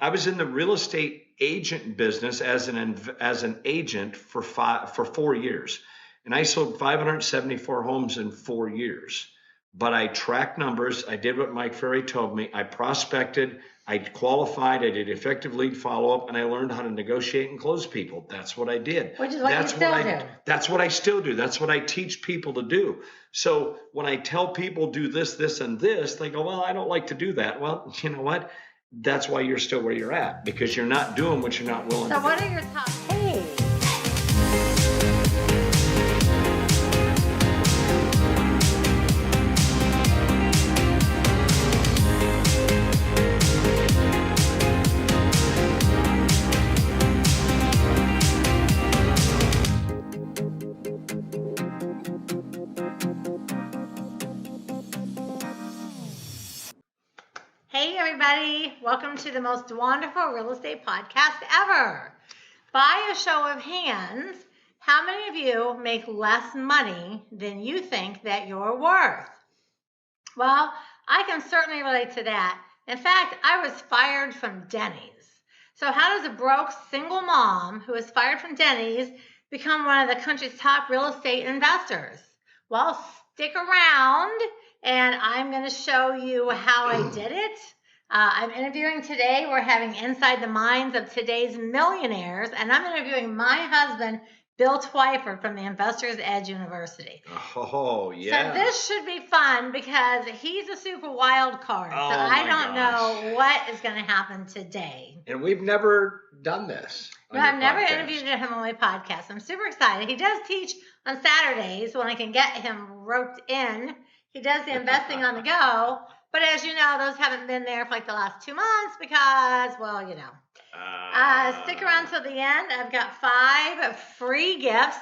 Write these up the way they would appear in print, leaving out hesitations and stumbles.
I was in the real estate agent business as an agent for 4 years, and I sold 574 homes in 4 years. But I tracked numbers. I did what Mike Ferry told me. I prospected. I qualified. I did effective lead follow-up, and I learned how to negotiate and close people. That's what I did. Which is what you still do. That's what I still do. That's what I teach people to do. So when I tell people do this, this, and this, they go, well, I don't like to do that. Well, you know what? That's why you're still where you're at, because you're not doing what you're not willing to do. So what are your top? Hey. Hey everybody, welcome to the most wonderful real estate podcast ever. By a show of hands, how many of you make less money than you think that you're worth? Well, I can certainly relate to that. In fact, I was fired from Denny's. So how does a broke single mom who is fired from Denny's become one of the country's top real estate investors? Well, stick around and I'm going to show you how I did it. I'm interviewing today. We're having Inside the Minds of Today's Millionaires, and I'm interviewing my husband, Bill Twyford from the InvestorsEdgeUniversity. Oh, yeah. So this should be fun because he's a super wild card. Oh, so I don't know what is going to happen today. And we've never done this. No, I've never interviewed him on my podcast. I'm super excited. He does teach on Saturdays when I can get him roped in. He does the investing on the go. But as you know, those haven't been there for like the last 2 months because, well, you know. Stick around till the end. I've got 5 free gifts.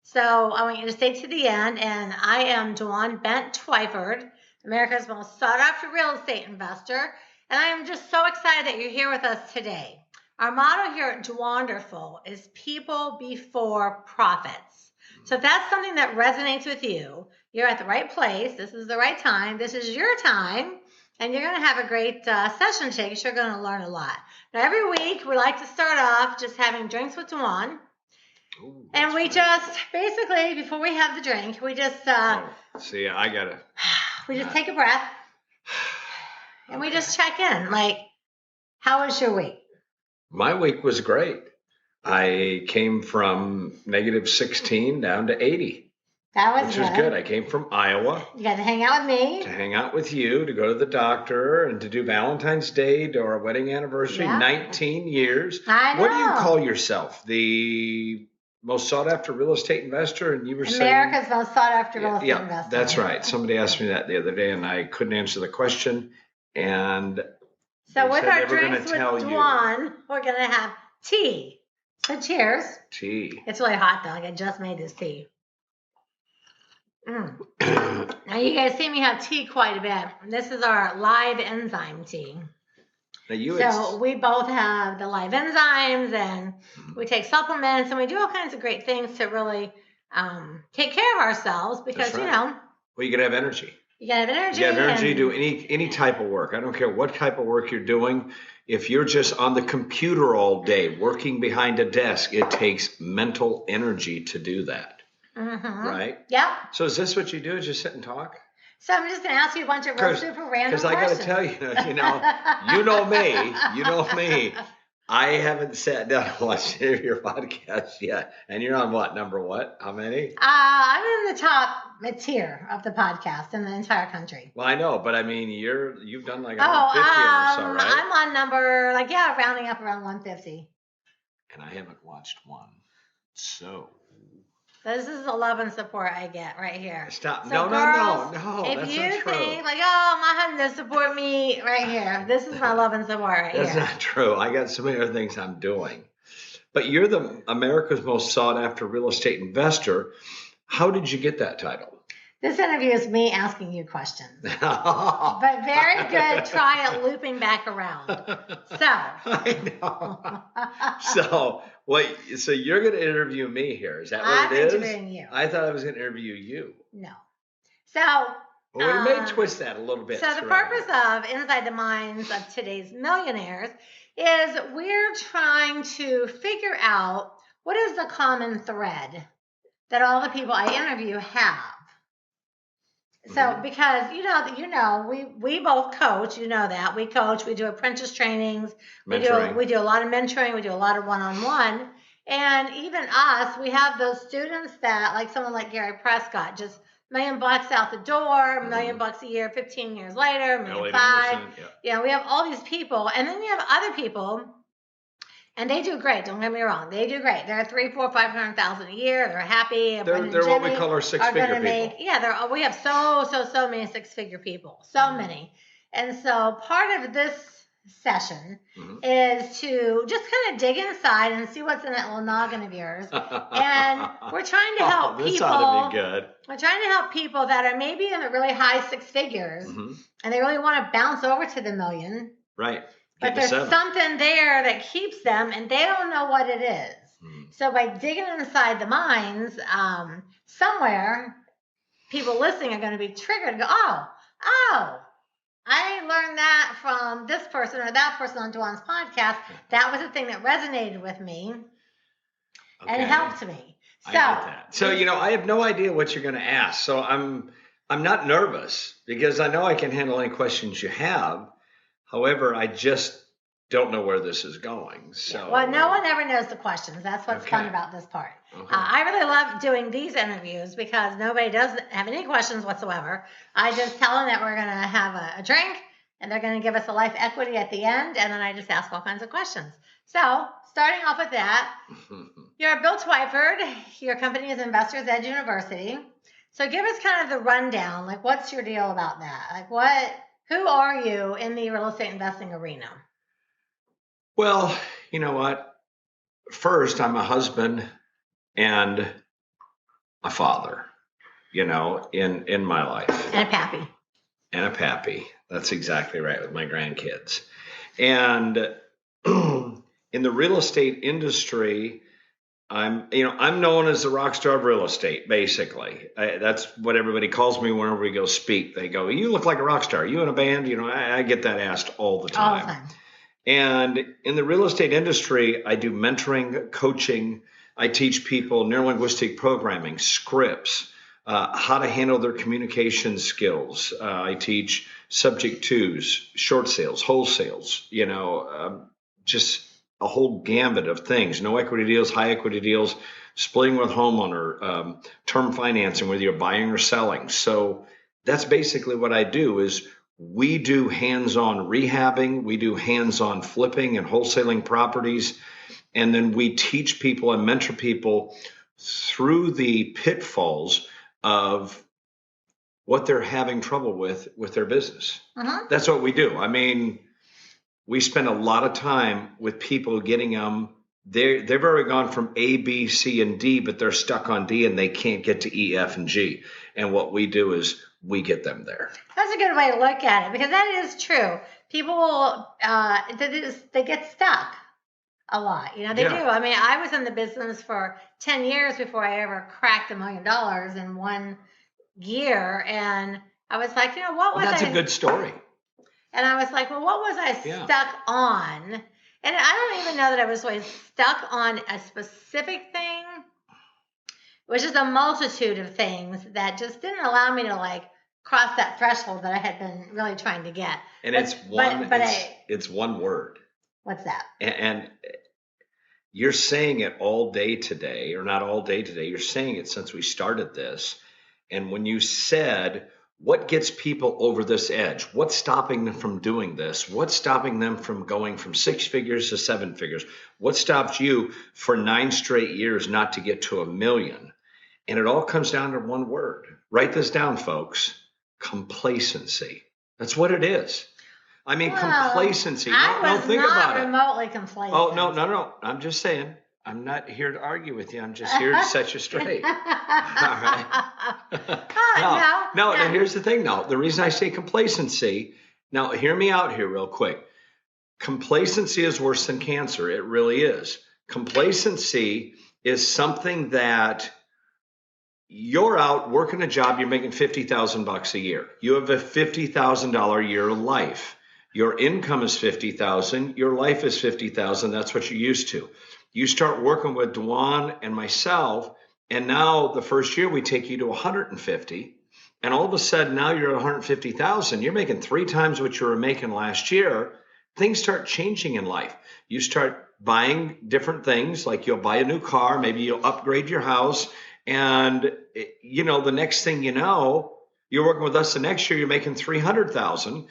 So I want you to stay to the end. And I am Dwan Twyford, America's most sought after real estate investor. And I am just so excited that you're here with us today. Our motto here at Dwanderful is people before profits. So if that's something that resonates with you, you're at the right place. This is the right time. This is your time. And you're going to have a great session today because you're going to learn a lot. Now, every week, we like to start off just having drinks with Dwan. And we just, basically, before we have the drink, we just... see, I got to... We just take a breath. And we just check in. Like, how was your week? My week was great. I came from -16 down to 80. Which was good. I came from Iowa. You got to hang out with me. To hang out with you, to go to the doctor, and to do Valentine's Day to our wedding anniversary, yeah. 19 years. I know. What do you call yourself? The most sought after real estate investor? And you were saying America's most sought after real estate investor. That's right. Somebody asked me that the other day, and I couldn't answer the question. And so with our drinks with Dwan, we're going to have tea. So cheers. Tea. It's really hot though. Like I just made this tea. Now you guys see me have tea quite a bit. This is our live enzyme tea. So we both have the live enzymes, and we take supplements, and we do all kinds of great things to really take care of ourselves because, you know. Well, you got to have energy. You got to have energy. You have energy to do any type of work. I don't care what type of work you're doing. If you're just on the computer all day, working behind a desk, it takes mental energy to do that. Mm-hmm. Right? Yep. So is this what you do? Just sit and talk? So I'm just going to ask you a bunch of real super random questions. Because I got to tell you, you know me. I haven't sat down and watched any of your podcasts yet. And you're on what? Number what? How many? I'm in the top tier of the podcast in the entire country. Well, I know, but I mean, you've done like 150 or so, right? I'm on number, rounding up around 150. And I haven't watched one. So... This is the love and support I get right here. Stop. So No, girls, if you think my husband doesn't support me right here, this is my love and support right here. That's not true. I got so many other things I'm doing. But you're the America's most sought after real estate investor. How did you get that title? This interview is me asking you questions. But very good try at looping back around. So. I know. So you're going to interview me here. Is that what it is? I'm interviewing you. I thought I was going to interview you. No. So. We may twist that a little bit. So the purpose of Inside the Minds of Today's Millionaires is we're trying to figure out what is the common thread that all the people I interview have. So, because we both coach, that we coach, we do apprentice trainings, we do a lot of mentoring, we do a lot of one-on-one, and even us, we have those students that, like someone like Gary Prescott, just $1 million out the door, $1 million a year, 15 years later, $1.5 million. Yeah, we have all these people, and then we have other people. And they do great. Don't get me wrong. They do great. They're $300,000, $400,000, $500,000 a year. They're happy. They're what we call our six-figure people. We have so many six-figure people. So many. And so part of this session is to just kind of dig inside and see what's in that little noggin of yours. And we're trying to help people. This ought to be good. We're trying to help people that are maybe in the really high six figures, and they really want to bounce over to the million. Right. But there's something there that keeps them, and they don't know what it is. So by digging inside the minds, somewhere, people listening are going to be triggered and go, oh, I learned that from this person or that person on Dwan's podcast. That was a thing that resonated with me and helped me. So, I get that. So, I have no idea what you're going to ask. So I'm not nervous because I know I can handle any questions you have. However, I just don't know where this is going. So, well, no one ever knows the questions. That's what's fun about this part. I really love doing these interviews because nobody does have any questions whatsoever. I just tell them that we're going to have a drink, and they're going to give us a life equity at the end, and then I just ask all kinds of questions. So, starting off with that, you're Bill Twyford. Your company is InvestorsEdgeUniversity. So, give us kind of the rundown. Like, what's your deal about that? Like, who are you in the real estate investing arena? Well, you know what? First, I'm a husband and a father, in my life. And a pappy. And a pappy. That's exactly right, with my grandkids. And in the real estate industry, I'm known as the rock star of real estate, basically. That's what everybody calls me whenever we go speak. They go, you look like a rock star. You in a band? I get that asked all the time. All the time. And in the real estate industry, I do mentoring, coaching. I teach people neurolinguistic programming, scripts, how to handle their communication skills. I teach subject twos, short sales, wholesales, just a whole gambit of things. No equity deals, high equity deals, splitting with homeowner, term financing, whether you're buying or selling. So that's basically what I do is we do hands-on rehabbing, we do hands-on flipping and wholesaling properties, and then we teach people and mentor people through the pitfalls of what they're having trouble with their business. That's what we do. I mean, we spend a lot of time with people getting them. They've already gone from A, B, C, and D, but they're stuck on D and they can't get to E, F, and G. And what we do is we get them there. That's a good way to look at it because that is true. People, they get stuck a lot. They do. I mean, I was in the business for 10 years before I ever cracked $1 million in 1 year. And I was like, what was That's a good story. And I was like, well, what was I stuck on? And I don't even know that I was always stuck on a specific thing, which is a multitude of things that just didn't allow me to cross that threshold that I had been really trying to get. And it's one word. What's that? And you're saying it all day today, or not all day today. You're saying it since we started this. And when you said, what gets people over this edge? What's stopping them from doing this? What's stopping them from going from 6 figures to 7 figures? What stopped you for 9 straight years not to get to $1 million? And it all comes down to one word. Write this down, folks. Complacency. That's what it is. I mean, complacency. I was not remotely complacent. Oh, no. I'm just saying. I'm not here to argue with you. I'm just here to set you straight. All right. No, here's the thing now. The reason I say complacency, now hear me out here real quick. Complacency is worse than cancer. It really is. Complacency is something that you're out working a job, you're making $50,000 a year. You have a $50,000 a year life. Your income is 50,000. Your life is 50,000. That's what you're used to. You start working with Dwan and myself, and now the first year we take you to 150. And all of a sudden now you're at 150,000. You're making 3 times what you were making last year. Things start changing in life. You start buying different things, like you'll buy a new car, maybe you'll upgrade your house. And, the next thing you know, you're working with us the next year, you're making 300,000.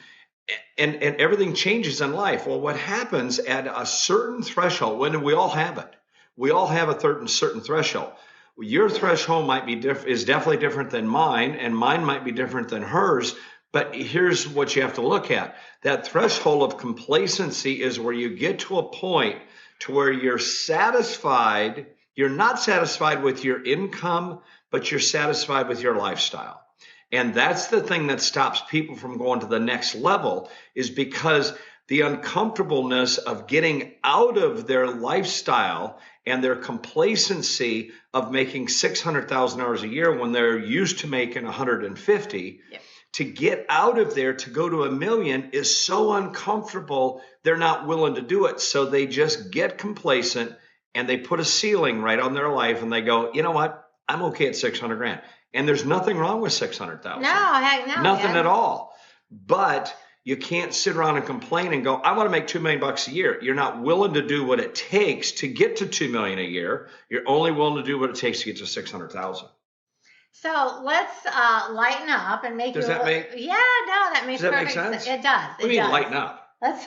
And everything changes in life. Well, what happens at a certain threshold, when we all have it, we all have a certain threshold. Your threshold is definitely different than mine, and mine might be different than hers. But here's what you have to look at. That threshold of complacency is where you get to a point to where you're satisfied. You're not satisfied with your income, but you're satisfied with your lifestyle. And that's the thing that stops people from going to the next level, is because the uncomfortableness of getting out of their lifestyle and their complacency of making $600,000 a year when they're used to making 150, yep. To get out of there to go to $1 million is so uncomfortable, they're not willing to do it. So they just get complacent and they put a ceiling right on their life and they go, you know what? I'm okay at 600 grand. And there's nothing wrong with 600,000. No, heck no. Nothing at all. But you can't sit around and complain and go, I want to make $2 million a year. You're not willing to do what it takes to get to $2 million a year. You're only willing to do what it takes to get to 600,000. So let's lighten up and make. Does that make? Yeah, no, that makes perfect sense. It does. What do you mean lighten up? Let's.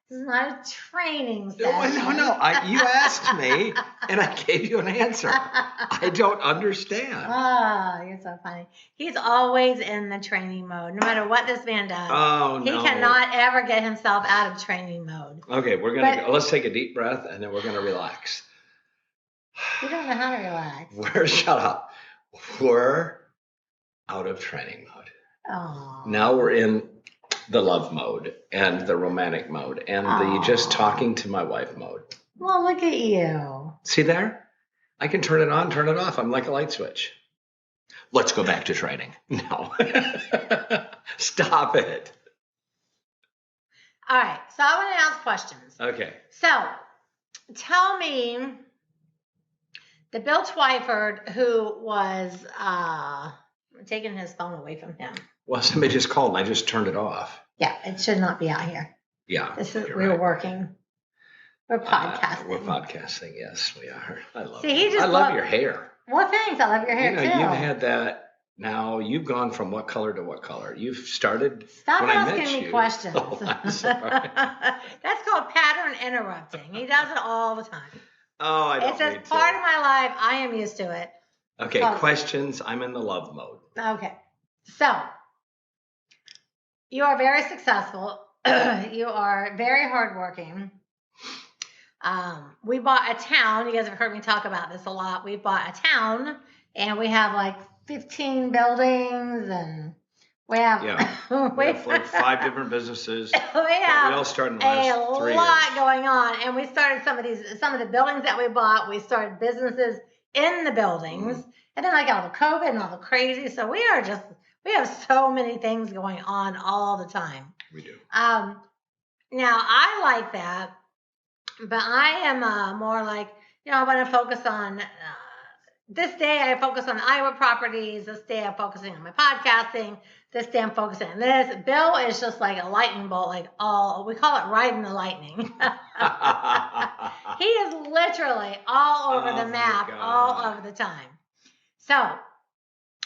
This is not a training session. No. You asked me, and I gave you an answer. I don't understand. Oh, you're so funny. He's always in the training mode, no matter what this man does. Oh, no. He cannot ever get himself out of training mode. Okay, let's take a deep breath, and then we're going to relax. You don't know how to relax. Shut up. We're out of training mode. Oh. Now we're in the love mode and the romantic mode and the just talking to my wife mode. Well, look at you. See there? I can turn it on, turn it off. I'm like a light switch. Let's go back to training. No. Stop it. All right. So I want to ask questions. Okay. So tell me, the Bill Twyford who was taking his phone away from him. Well, somebody just called and I just turned it off. Yeah, it should not be out here. Yeah. We're working. We're podcasting. We're podcasting, yes, we are. I love your hair. Well, thanks. I love your hair too. You've had that. Now you've gone from what color to what color? You've started. Stop asking me questions. Oh, I'm sorry. That's called pattern interrupting. He does it all the time. Oh, I don't. It's just part of my life. I am used to it. Okay, questions. I'm in the love mode. Okay, so you are very successful. You are very hardworking. We bought a town. You guys have heard me talk about this a lot. We bought a town, and we have like 15 buildings, and we have like 5 different businesses. We all started in the last 3 years. A lot going on, and we started some of the buildings that we bought. We started businesses in the buildings, and then like all the COVID and all the crazy. So we have so many things going on all the time. We do. Now I like that, but I am more like, I want to focus on. This day I focus on the Iowa properties. This day I'm focusing on my podcasting. This day I'm focusing on this. Bill is just like a lightning bolt, we call it riding the lightning. He is literally all over the map, all over the time. So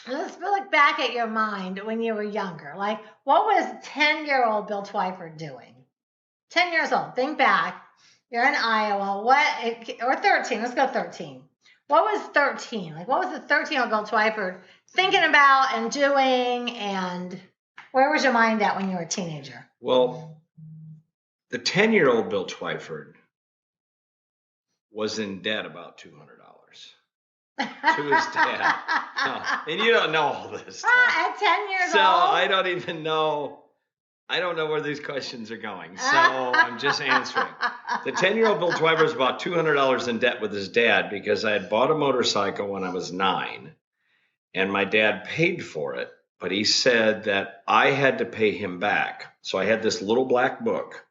let's look back at your mind when you were younger. Like, what was 10-year-old Bill Twyford doing? 10 years old. Think back. You're in Iowa. Or 13. Let's go 13. What was 13? Like, what was the 13-year-old Bill Twyford thinking about and doing? And where was your mind at when you were a teenager? Well, the 10-year-old Bill Twyford was in debt about $200 to his dad. And you don't know all this stuff. At 10 years old? So I don't even know. I don't know where these questions are going, so I'm just answering. The 10-year-old Bill Twyford was about $200 in debt with his dad because I had bought a motorcycle when I was 9, and my dad paid for it, but he said that I had to pay him back. So I had this little black book,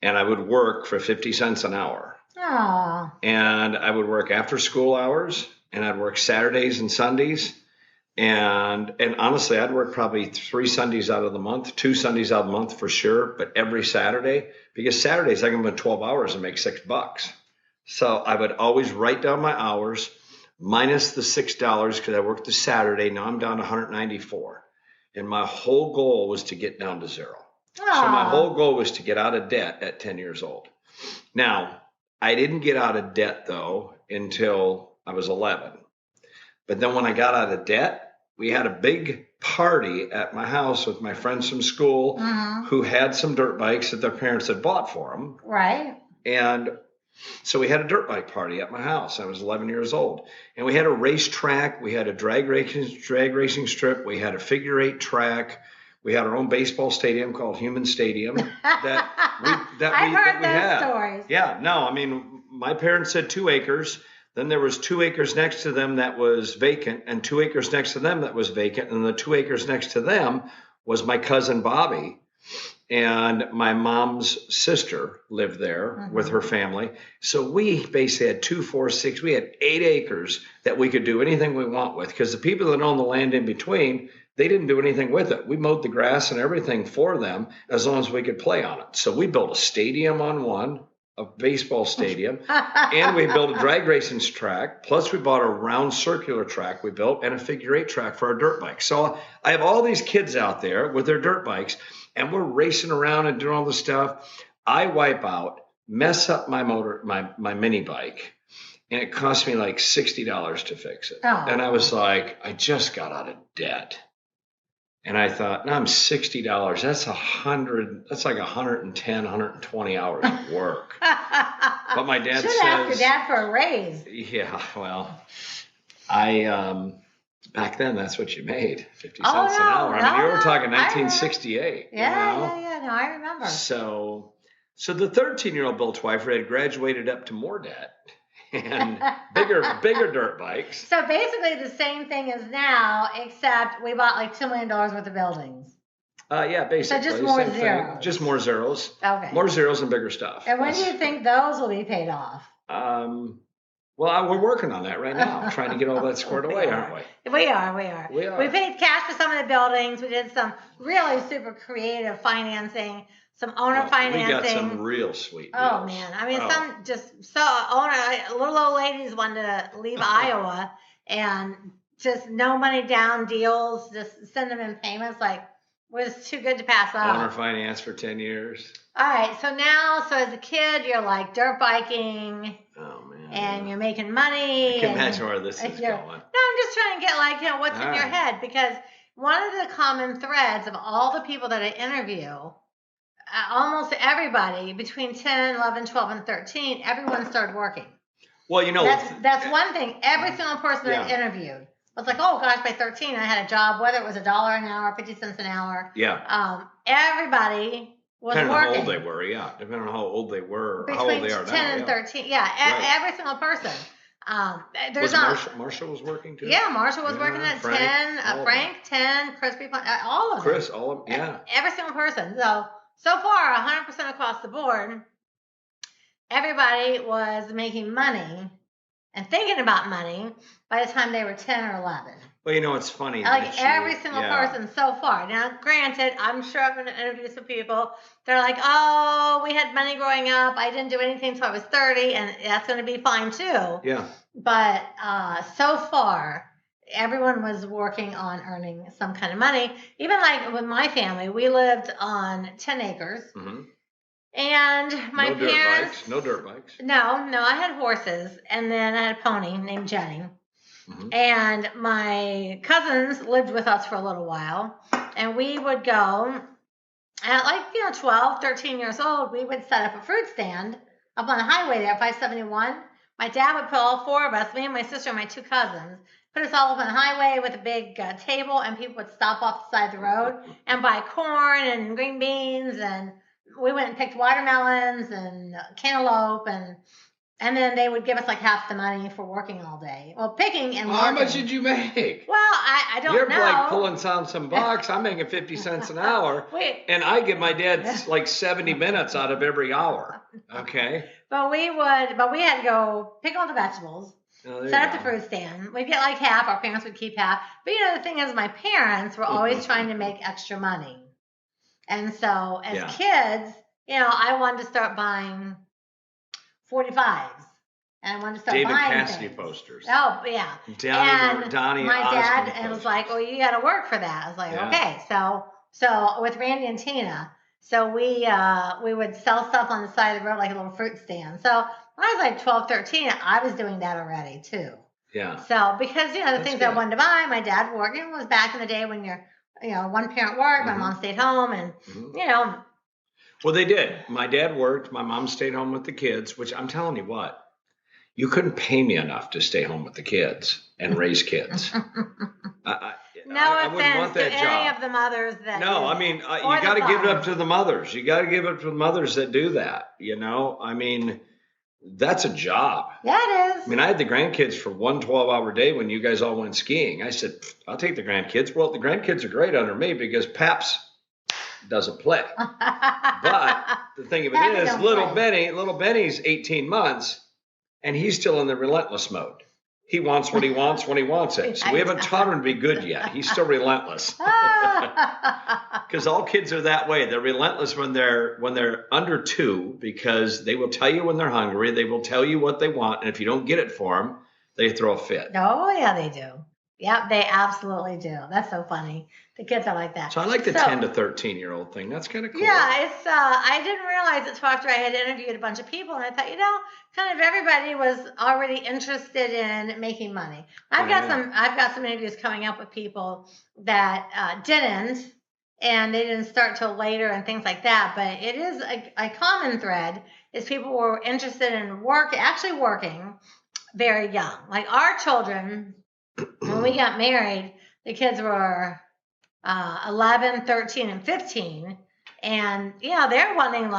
and I would work for 50 cents an hour. Aww. And I would work after school hours, and I'd work Saturdays and Sundays. And honestly, I'd work probably 3 Sundays out of the month, 2 Sundays out of the month for sure, but every Saturday, because Saturdays I can put 12 hours and make $6. So I would always write down my hours minus the $6 because I worked the Saturday. Now I'm down to 194. And my whole goal was to get down to zero. Aww. So my whole goal was to get out of debt at 10 years old. Now, I didn't get out of debt though until I was 11. But then when I got out of debt, we had a big party at my house with my friends from school who had some dirt bikes that their parents had bought for them. Right. And so we had a dirt bike party at my house. I was 11 years old. And we had a racetrack. We had a drag racing strip. We had a figure eight track. We had our own baseball stadium called Human Stadium. I've heard those stories. Yeah, no, I mean, my parents said 2 acres. Then there was 2 acres next to them that was vacant, and 2 acres next to them that was vacant. And the 2 acres next to them was my cousin Bobby. And my mom's sister lived there with her family. So we basically had 2, 4, 6, we had 8 acres that we could do anything we want with. Because the people that owned the land in between, they didn't do anything with it. We mowed the grass and everything for them as long as we could play on it. So we built a stadium on one, a baseball stadium, and we built a drag racing track. Plus we bought a round circular track we built and a figure eight track for our dirt bikes. So I have all these kids out there with their dirt bikes and we're racing around and doing all this stuff. I wipe out, mess up my motor, my mini bike, and it cost me like $60 to fix it. Oh. And I was like, I just got out of debt. And I thought, no, I'm $60. That's like 110, 120 hours of work. But my dad says, ask your dad for a raise. Yeah, well, back then that's what you made, 50 cents an hour. I mean, you were talking 1968. Yeah. No, I remember. So the 13-year-old Bill Twyford had graduated up to more debt and bigger dirt bikes. So basically the same thing as now, except we bought like $2 million worth of buildings. Yeah, basically. So just more zeros. Just more zeros. Okay. More zeros and bigger stuff. And when do you think those will be paid off? Well, we're working on that right now, trying to get all that squared away, aren't we? We are. We paid cash for some of the buildings. We did some really super creative financing. Some owner financing. We got some real sweet deals. Oh man, I mean, some just so little old ladies wanted to leave Iowa and just no money down deals, just send them in payments like was too good to pass up. Owner finance for 10 years. All right, so as a kid, you're like dirt biking. Oh man. And you're making money. I can imagine where this is going. No, I'm just trying to get what's in your head, because one of the common threads of all the people that I interview, almost everybody between 10, 11, 12, and 13, everyone started working. Well, that's one thing. Every single person that I interviewed was like, oh gosh, by 13 I had a job, whether it was $1 an hour, 50 cents an hour. Yeah. Everybody was depending working. on how old they were, depending on how old they were, between how old they are 10 now. and 13, every single person. Marshall was working too? Yeah, Marshall was working at Frank, 10, Frank, 10, Crispy, all of them. Chris, all of them, Every single person. So far, 100% across the board, everybody was making money and thinking about money by the time they were 10 or 11. Well, it's funny. Like every single person so far. Now, granted, I'm sure I'm going to interview some people. They're like, oh, we had money growing up. I didn't do anything until I was 30, and that's going to be fine too. Yeah. But so far, everyone was working on earning some kind of money. Even like with my family, we lived on 10 acres. Mm-hmm. And my parents... No dirt bikes. No, I had horses. And then I had a pony named Jenny. Mm-hmm. And my cousins lived with us for a little while. And we would go at 12, 13 years old, we would set up a fruit stand up on the highway there, 571. My dad would put all 4 of us, me and my sister and my 2 cousins, put us all up on the highway with a big table, and people would stop off the side of the road and buy corn and green beans, and we went and picked watermelons and cantaloupe, and And then they would give us like half the money for working all day. Well, picking and working. How much did you make? Well, I don't You're know. like pulling some bucks. I'm making 50 cents an hour. Wait. And I give my dad like 70 minutes out of every hour. Okay. But we had to go pick all the vegetables, set up the fruit stand. We'd get like half. Our parents would keep half. But the thing is, my parents were always trying to make extra money. And so as kids, I wanted to start buying 45s. And I wanted to start David buying Cassidy things. posters. Oh, yeah. Donnie my dad Osmond was like, well, you got to work for that. I was like, Yeah. okay. So with Randy and Tina, so we would sell stuff on the side of the road like a little fruit stand. So when I was like 12, 13, I was doing that already too. Yeah. So because, the things good. I wanted to buy, my dad worked. It was back in the day when you're, one parent worked, my mom stayed home and, Well, they did. My dad worked. My mom stayed home with the kids, which I'm telling you what, you couldn't pay me enough to stay home with the kids and raise kids. I wouldn't want that to any job. of the mothers that No, I mean, you got to give it up to the mothers. You got to give it up to the mothers that do that. I mean, that's a job. Yeah, it is. I mean, I had the grandkids for 1 12-hour day when you guys all went skiing. I said, I'll take the grandkids. Well, the grandkids are great under me because Paps doesn't play. But the thing of it is, little Benny's 18 months, and he's still in the relentless mode. He wants what he wants when he wants it. So we haven't taught him to be good yet. He's still relentless. Because all kids are that way. They're relentless when they're under 2 because they will tell you when they're hungry. They will tell you what they want. And if you don't get it for them, they throw a fit. Oh, yeah, they do. Yep, they absolutely do. That's so funny. The kids are like that. So I like the 10 to 13-year-old thing. That's kind of cool. Yeah, it's. I didn't realize that after I had interviewed a bunch of people, and I thought, kind of everybody was already interested in making money. I've got some interviews coming up with people that didn't, and they didn't start till later and things like that. But it is a common thread is people were interested in actually working very young. Like our children, when we got married, the kids were 11, 13, and 15. And, they're wanting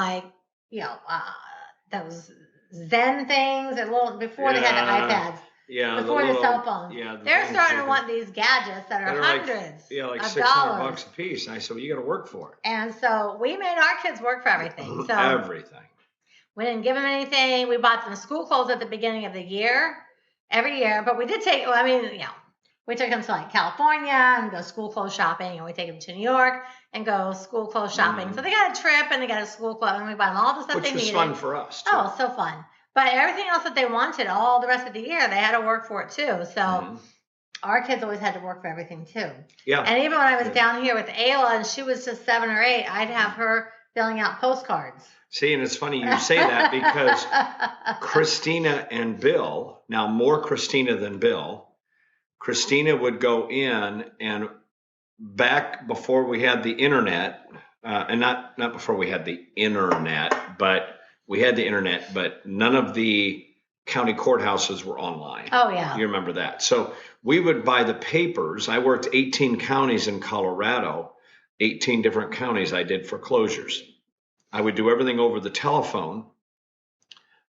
those Zen things before they had the iPads. Yeah, before the cell phones. Yeah, they're starting to want these gadgets that are hundreds like of $600 a piece. And I said, well, you got to work for it. And so we made our kids work for everything. So everything. We didn't give them anything. We bought them school clothes at the beginning of the year, every year. But we did take, we took them to like California and go school clothes shopping, and we take them to New York and go school clothes shopping. So they got a trip and they got a school clothes, and we bought them all the stuff they needed. Which was fun for us, too. Oh, so fun. But everything else that they wanted, all the rest of the year, they had to work for it too. So our kids always had to work for everything too. Yeah. And even when I was down here with Ayla and she was just 7 or 8, I'd have her filling out postcards. See, and it's funny you say that because Christina and Bill, now more Christina than Bill, Christina would go in and back before we had the internet, and not before we had the internet, but we had the internet, but none of the county courthouses were online. Oh, yeah. You remember that. So we would buy the papers. I worked 18 counties in Colorado, 18 different counties I did foreclosures. I would do everything over the telephone,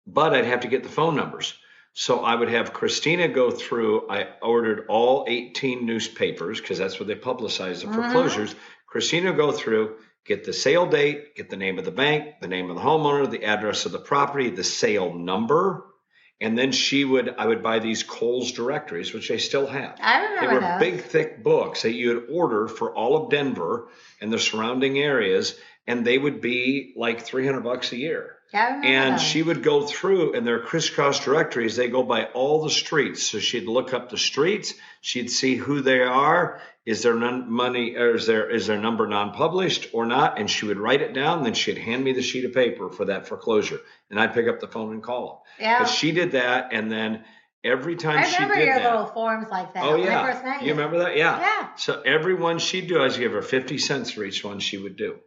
but I'd have to get the phone numbers. So I would have Christina go through. I ordered all 18 newspapers because that's where they publicize the foreclosures. Christina would go through, get the sale date, get the name of the bank, the name of the homeowner, the address of the property, the sale number. And then I would buy these Kohl's directories, which I still have. I remember They were big, thick books that you would order for all of Denver and the surrounding areas. And they would be like $300 a year. And she would go through, and they're crisscross directories. They go by all the streets. So she'd look up the streets. She'd see who they are. Is there money, or is their number non-published or not? And she would write it down. Then she'd hand me the sheet of paper for that foreclosure, and I'd pick up the phone and call them. Yeah. Because she did that, and then every time she did that. I remember your little forms like that. Oh yeah. When I first met you. You remember that? Yeah. Yeah. So every one she'd do, I would give her 50 cents for each one she would do.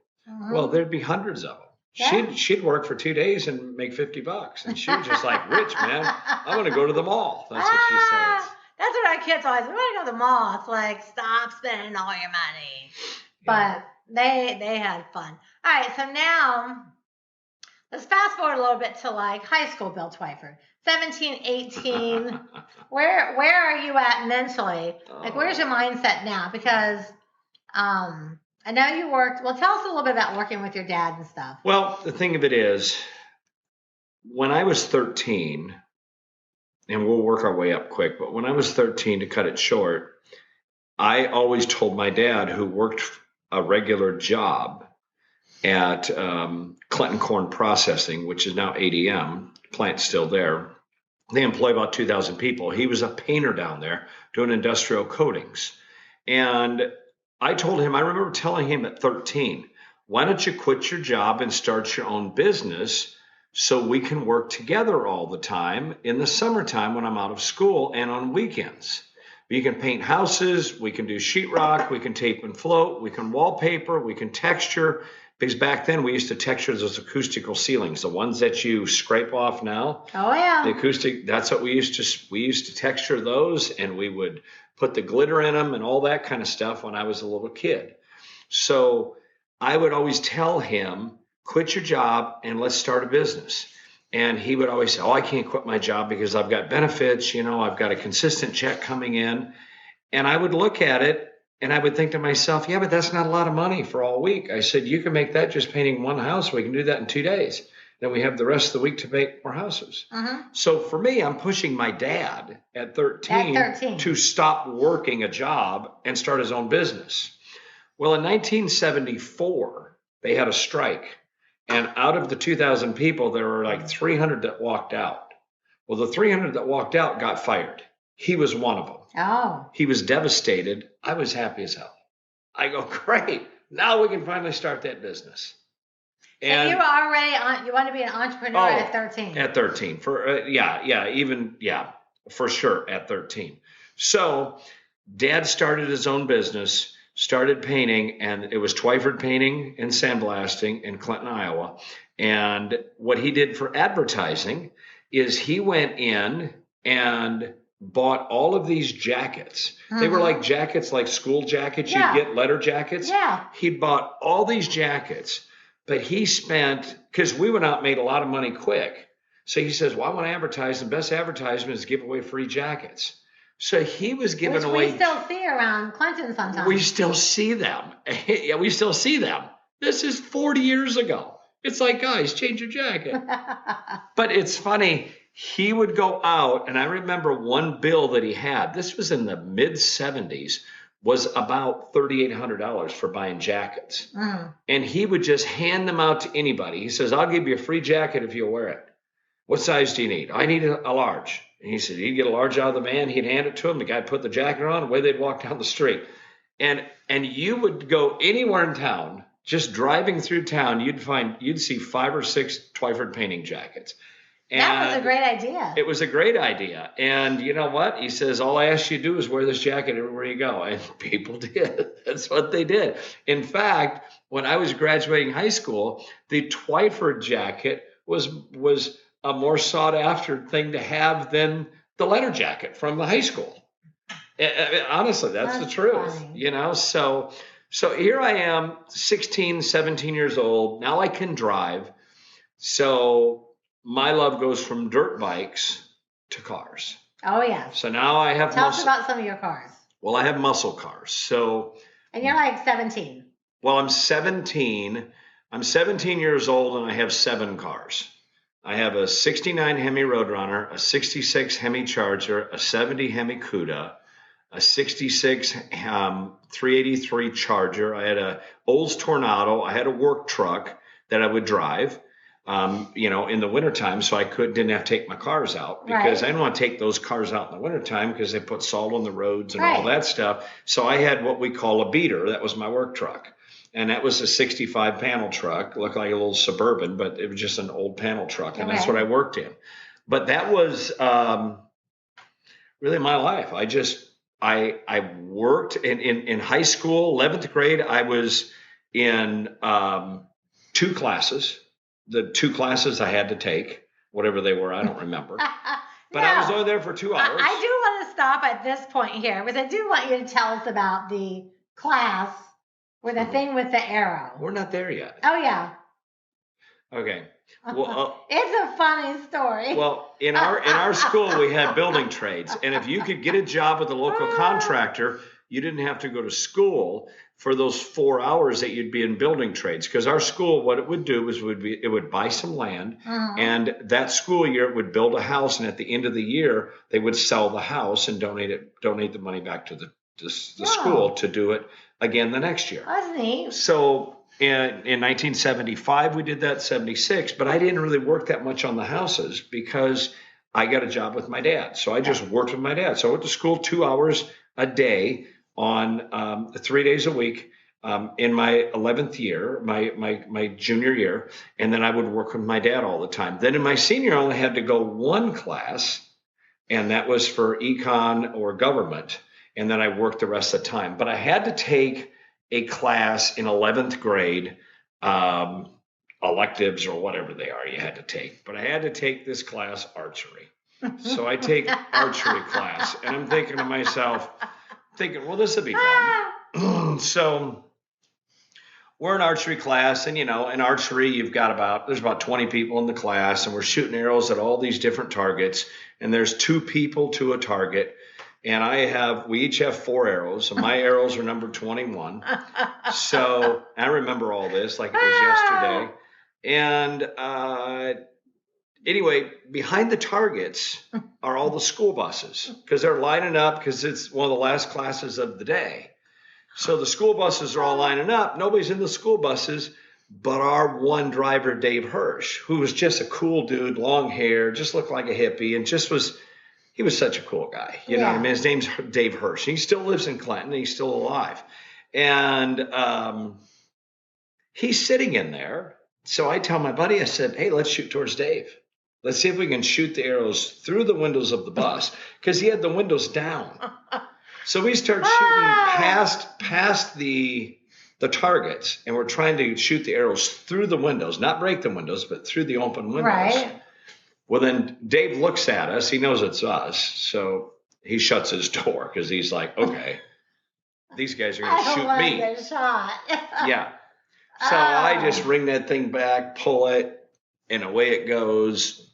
Well, there'd be hundreds of them. Yeah. She'd work for 2 days and make $50, and she was just like, "Rich man, I want to go to the mall." That's what she says. That's what our kids always. We want to go to the mall. It's like, stop spending all your money. Yeah. But they had fun. All right, so now Let's fast forward a little bit to like high school, Bill Twyford. 17, 18. Where are you at mentally? Like, where's your mindset now? Because I know you worked. Well, tell us a little bit about working with your dad and stuff. Well, the thing of it is, when I was 13, and we'll work our way up quick, but when I was 13, to cut it short, I always told my dad, who worked a regular job at Clinton Corn Processing, which is now ADM, plant's still there. They employ about 2,000 people. He was a painter down there doing industrial coatings. And I told him, I remember telling him at 13, why don't you quit your job and start your own business so we can work together all the time in the summertime when I'm out of school and on weekends. You can paint houses, we can do sheetrock, we can tape and float, we can wallpaper, we can texture. Because back then we used to texture those acoustical ceilings, the ones that you scrape off now. Oh yeah. The acoustic, that's what we used to texture those, and we would put the glitter in them and all that kind of stuff when I was a little kid. So I would always tell him, quit your job and let's start a business. And he would always say, oh, I can't quit my job because I've got benefits, I've got a consistent check coming in. And I would look at it and I would think to myself, yeah, but that's not a lot of money for all week. I said, you can make that just painting one house. We can do that in 2 days. Then we have the rest of the week to paint more houses. So for me, I'm pushing my dad at 13 to stop working a job and start his own business. Well, in 1974, they had a strike. And out of the 2,000 people, there were like 300 that walked out. Well, the 300 that walked out got fired. He was one of them. Oh. He was devastated. I was happy as hell. I go, great. Now we can finally start that business. And you were already you want to be an entrepreneur at 13. At 13. For sure at 13. So Dad started his own business, started painting, and it was Twyford Painting and Sandblasting in Clinton, Iowa. And what he did for advertising is he went in and bought all of these jackets. They were like jackets, like school jackets. You'd get letter jackets. Yeah. He bought all these jackets, but he spent, because we went out and made a lot of money quick. So he says, well, I want to advertise. The best advertisement is give away free jackets. So he was giving away. We still see around Clinton sometimes. We still see them. Yeah, we still see them. This is 40 years ago. It's like, guys, change your jacket. But it's funny. He would go out, and I remember one bill that he had. This was in the mid-'70s. Was about $3,800 for buying jackets. And he would just hand them out to anybody. He says, I'll give you a free jacket if you'll wear it. What size do you need? I need a large. And he said, he'd get a large out of the man. He'd hand it to him. The guy put the jacket on. Away they'd walk down the street. And you would go anywhere in town, just driving through town, you'd see 5 or 6 Twyford painting jackets. And that was a great idea. It was a great idea. And you know what? He says, all I ask you to do is wear this jacket everywhere you go. And people did. That's what they did. In fact, when I was graduating high school, the Twyford jacket was a more sought after thing to have than the letter jacket from the high school. Honestly, that's the truth. Funny. So here I am, 16, 17 years old. Now I can drive. So my love goes from dirt bikes to cars. Oh, yeah. So now I have Tell us about some of your cars. Well, I have muscle cars. And you're like 17. Well, I'm 17. I'm 17 years old, and I have 7 cars. I have a 69 Hemi Roadrunner, a 66 Hemi Charger, a 70 Hemi Cuda, a 66 383 Charger. I had a Olds Tornado. I had a work truck that I would drive. In the wintertime, so I didn't have to take my cars out because I didn't want to take those cars out in the wintertime because they put salt on the roads and all that stuff. So I had what we call a beater. That was my work truck. And that was a 65 panel truck. Looked like a little Suburban, but it was just an old panel truck. And that's what I worked in. But that was really my life. I worked in high school, 11th grade. I was in 2 classes. The 2 classes I had to take, whatever they were, I don't remember. But I was only there for 2 hours. I do want to stop at this point here, because I do want you to tell us about the class with the thing with the arrow. We're not there yet. Oh, yeah. Okay. Well, it's a funny story. well, in our school, we had building trades. And if you could get a job with a local contractor, you didn't have to go to school for those 4 hours that you'd be in building trades. Because our school, what it would do is it would buy some land, and that school year it would build a house, and at the end of the year they would sell the house and donate the money back to the school to do it again the next year. That's neat. So in 1975 we did that, 76, but I didn't really work that much on the houses because I got a job with my dad. So I just worked with my dad. So I went to school 2 hours a day on 3 days a week in my 11th year, my junior year, and then I would work with my dad all the time. Then in my senior, I only had to go one class, and that was for econ or government, and then I worked the rest of the time. But I had to take a class in 11th grade, electives or whatever they are you had to take. But I had to take this class, archery. So I take archery class, and I'm thinking to myself, well, this would be fun. So we're in archery class, and in archery, there's about 20 people in the class, and we're shooting arrows at all these different targets, and there's 2 people to a target, and we each have 4 arrows, and my arrows are number 21. So I remember all this like it was yesterday. And anyway, behind the targets are all the school buses because they're lining up because it's one of the last classes of the day. So the school buses are all lining up. Nobody's in the school buses but our one driver, Dave Hirsch, who was just a cool dude, long hair, just looked like a hippie, and he was such a cool guy. You know what I mean? His name's Dave Hirsch. He still lives in Clinton. He's still alive. And he's sitting in there. So I tell my buddy, I said, hey, let's shoot towards Dave. Let's see if we can shoot the arrows through the windows of the bus, because he had the windows down. So we start shooting past the targets, and we're trying to shoot the arrows through the windows, not break the windows, but through the open windows. Right. Well, then Dave looks at us. He knows it's us. So he shuts his door because he's like, okay, these guys are going to shoot me. Get shot. Yeah. So I just ring that thing back, pull it, and away it goes.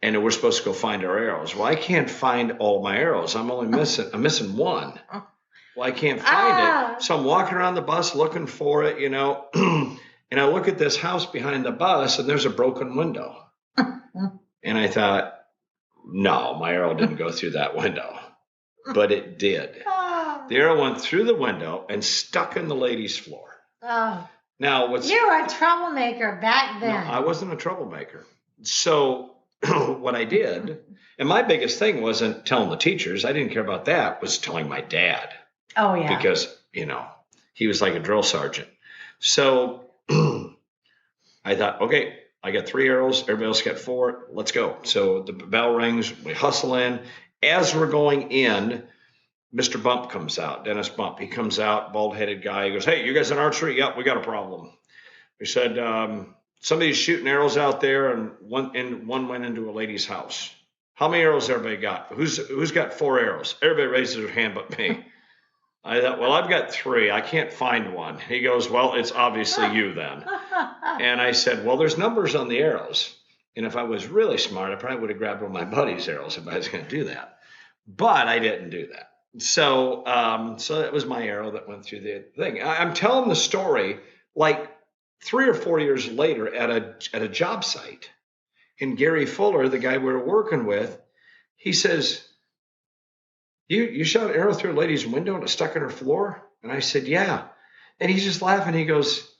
And we're supposed to go find our arrows. Well, I can't find all my arrows. I'm missing one. Well, I can't find it. So I'm walking around the bus looking for it, and I look at this house behind the bus, and there's a broken window. And I thought, no, my arrow didn't go through that window. But it did. The arrow went through the window and stuck in the lady's floor. Oh. Now, you were a troublemaker back then. No, I wasn't a troublemaker. So what I did, and my biggest thing wasn't telling the teachers. I didn't care about that. Was telling my dad. Oh, yeah. Because, he was like a drill sergeant. So I thought, okay, I got 3 arrows. Everybody else got 4. Let's go. So the bell rings. We hustle in. As we're going in, Mr. Bump comes out, Dennis Bump. He comes out, bald-headed guy. He goes, hey, you guys in archery? Yep, we got a problem. He said, somebody's shooting arrows out there, and one went into a lady's house. How many arrows everybody got? Who's got 4 arrows? Everybody raises their hand but me. I thought, well, I've got 3. I can't find one. He goes, well, it's obviously you then. And I said, well, there's numbers on the arrows. And if I was really smart, I probably would have grabbed one of my buddy's arrows if I was going to do that. But I didn't do that. So that was my arrow that went through the thing. I'm telling the story like 3 or 4 years later at a job site. And Gary Fuller, the guy we were working with, he says, you shot an arrow through a lady's window and it stuck in her floor? And I said, yeah. And he's just laughing. He goes,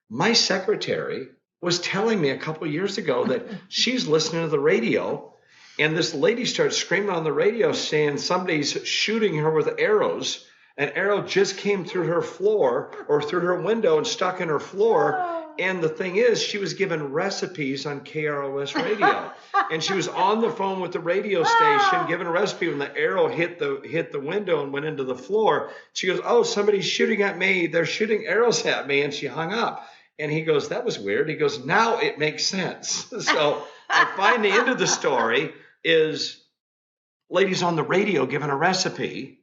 my secretary was telling me a couple of years ago that she's listening to the radio, and this lady starts screaming on the radio saying somebody's shooting her with arrows. An arrow just came through her floor or through her window and stuck in her floor. And the thing is, she was given recipes on KROS radio. And she was on the phone with the radio station giving a recipe when the arrow hit the window and went into the floor. She goes, oh, somebody's shooting at me. They're shooting arrows at me. And she hung up. And he goes, that was weird. He goes, now it makes sense. So I find the end of the story is ladies on the radio giving a recipe,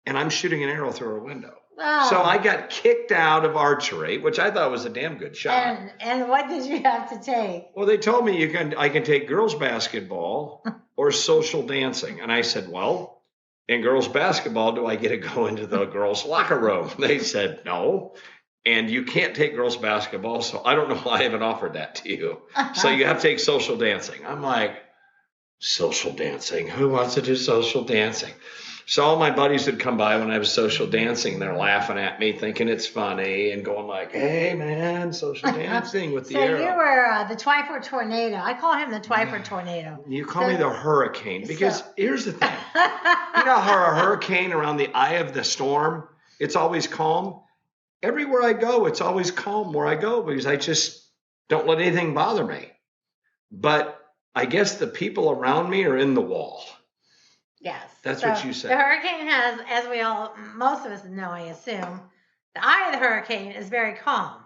and I'm shooting an arrow through her window. Oh. So I got kicked out of archery, which I thought was a damn good shot. And what did you have to take? Well, they told me I can take girls basketball or social dancing. And I said, well, in girls basketball, do I get to go into the girls locker room? They said, no. And you can't take girls basketball. So I don't know why I haven't offered that to you. So you have to take social dancing. I'm like, social dancing? Who wants to do social dancing? So all my buddies would come by when I was social dancing. They're laughing at me, thinking it's funny, and going like, "Hey, man, social dancing with the arrow." So you were the Twyford tornado. I call him the Twyford tornado. You call me the hurricane because here's the thing. You know how a hurricane around the eye of the storm, it's always calm. Everywhere I go, it's always calm where I go because I just don't let anything bother me. But I guess the people around me are in the wall. Yes. That's what you said. The hurricane has, as most of us know, I assume, the eye of the hurricane is very calm,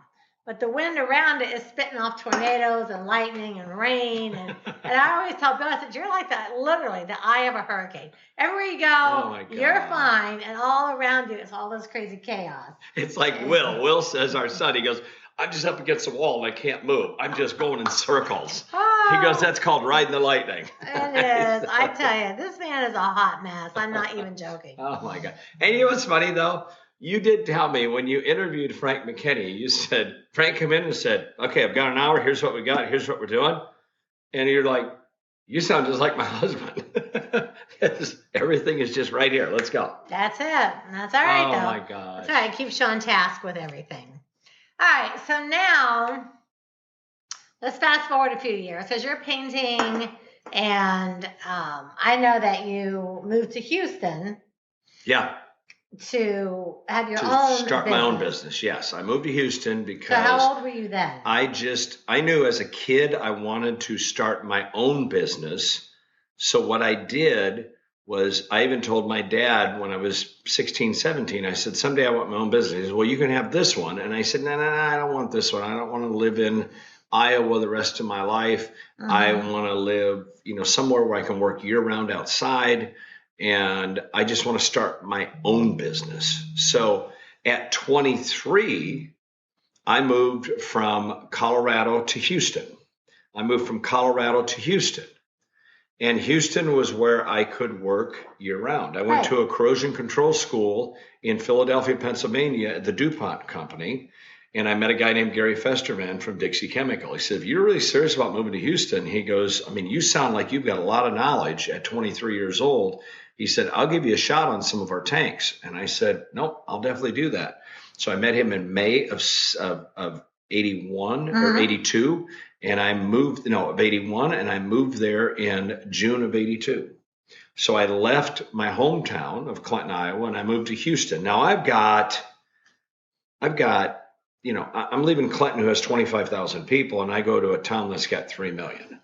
but the wind around it is spitting off tornadoes and lightning and rain. And I always tell Bill, I said, you're like that, literally the eye of a hurricane. Everywhere you go, you're fine, and all around you is all this crazy chaos. It's like Will. Will says, our son, he goes, I'm just up against the wall and I can't move. I'm just going in circles. He goes, that's called riding the lightning. It is. I tell you, this man is a hot mess. I'm not even joking. Oh, my God. And you know what's funny, though? You did tell me when you interviewed Frank McKinney, you said, Frank came in and said, okay, I've got an hour. Here's what we got. Here's what we're doing. And you're like, you sound just like my husband. Everything is just right here. Let's go. That's it. That's all right, though. Oh, my God. That's all right. Keep showing task with everything. All right, so now let's fast forward a few years because you're painting, and I know that you moved to Houston. Yeah. To have your own start my own business. Yes, I moved to Houston because. So how old were you then? I knew as a kid I wanted to start my own business. So what I did was I even told my dad when I was 16, 17, I said, someday I want my own business. He said, well, you can have this one. And I said, no, I don't want this one. I don't want to live in Iowa the rest of my life. I want to live, somewhere where I can work year round outside. And I just want to start my own business. So at 23, I moved from Colorado to Houston. And Houston was where I could work year round. I went to a corrosion control school in Philadelphia, Pennsylvania at the DuPont company. And I met a guy named Gary Festerman from Dixie Chemical. He said, if you're really serious about moving to Houston, he goes, you sound like you've got a lot of knowledge at 23 years old. He said, I'll give you a shot on some of our tanks. And I said, nope, I'll definitely do that. So I met him in May of 81 or 82. And I moved, of 81, and I moved there in June of 82. So I left my hometown of Clinton, Iowa, and I moved to Houston. Now I'm leaving Clinton, who has 25,000 people, and I go to a town that's got 3 million.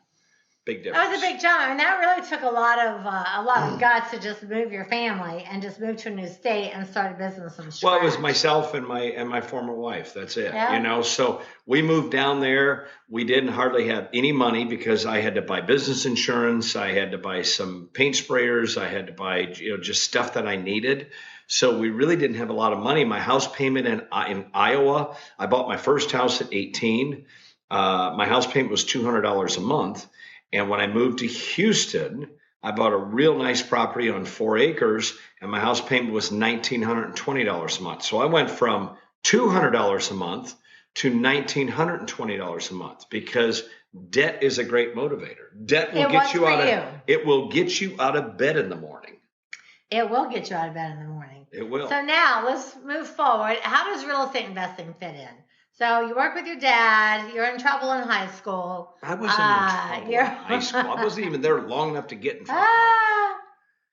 Big difference. That was a big jump. That really took a lot of guts to just move your family and just move to a new state and start a business from scratch. Well, it was myself and my former wife. That's it. Yeah. So we moved down there. We didn't hardly have any money because I had to buy business insurance. I had to buy some paint sprayers. I had to buy just stuff that I needed. So we really didn't have a lot of money. My house payment in Iowa, I bought my first house at 18. My house payment was $200 a month. And when I moved to Houston, I bought a real nice property on 4 acres, and my house payment was $1,920 a month. So I went from $200 a month to $1,920 a month because debt is a great motivator. Debt will get you it will get you out of bed in the morning. It will get you out of bed in the morning. It will. So now let's move forward. How does real estate investing fit in? So you work with your dad. You're in trouble in high school. I wasn't in trouble in high school. I wasn't even there long enough to get in trouble.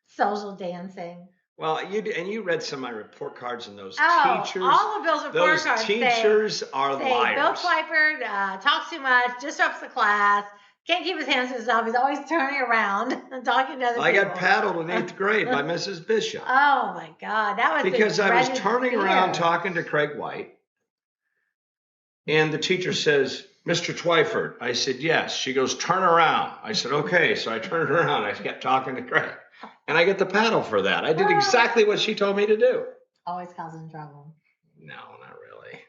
Social dancing. Well, you read some of my report cards, and those teachers. All of Bill's report cards. Those teachers are liars. Bill Twyford talks too much, disrupts the class, can't keep his hands to himself. He's always turning around and talking to other people. I got paddled in 8th grade by Mrs. Bishop. Oh, my God. That was because I was turning around talking to Craig White. And the teacher says, Mr. Twyford. I said, yes. She goes, turn around. I said, okay. So I turned around. I kept talking to Craig. And I get the paddle for that. I did exactly what she told me to do. Always causing trouble. No, not really.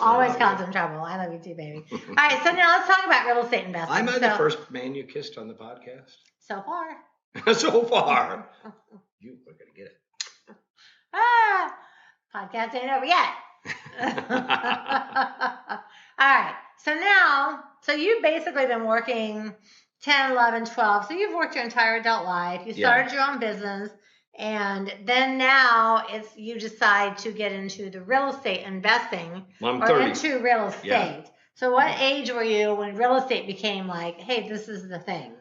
Always causing trouble. I love you too, baby. All right, so now let's talk about real estate investing. Am I the first man you kissed on the podcast? So far. So far. You are going to get it. Podcast ain't over yet. All right. So you've basically been working 10, 11, 12. So you've worked your entire adult life. You started your own business. And then now you decide to get into the real estate investing I'm 30. into real estate. Yeah. So what age were you when real estate became like, hey, this is the thing?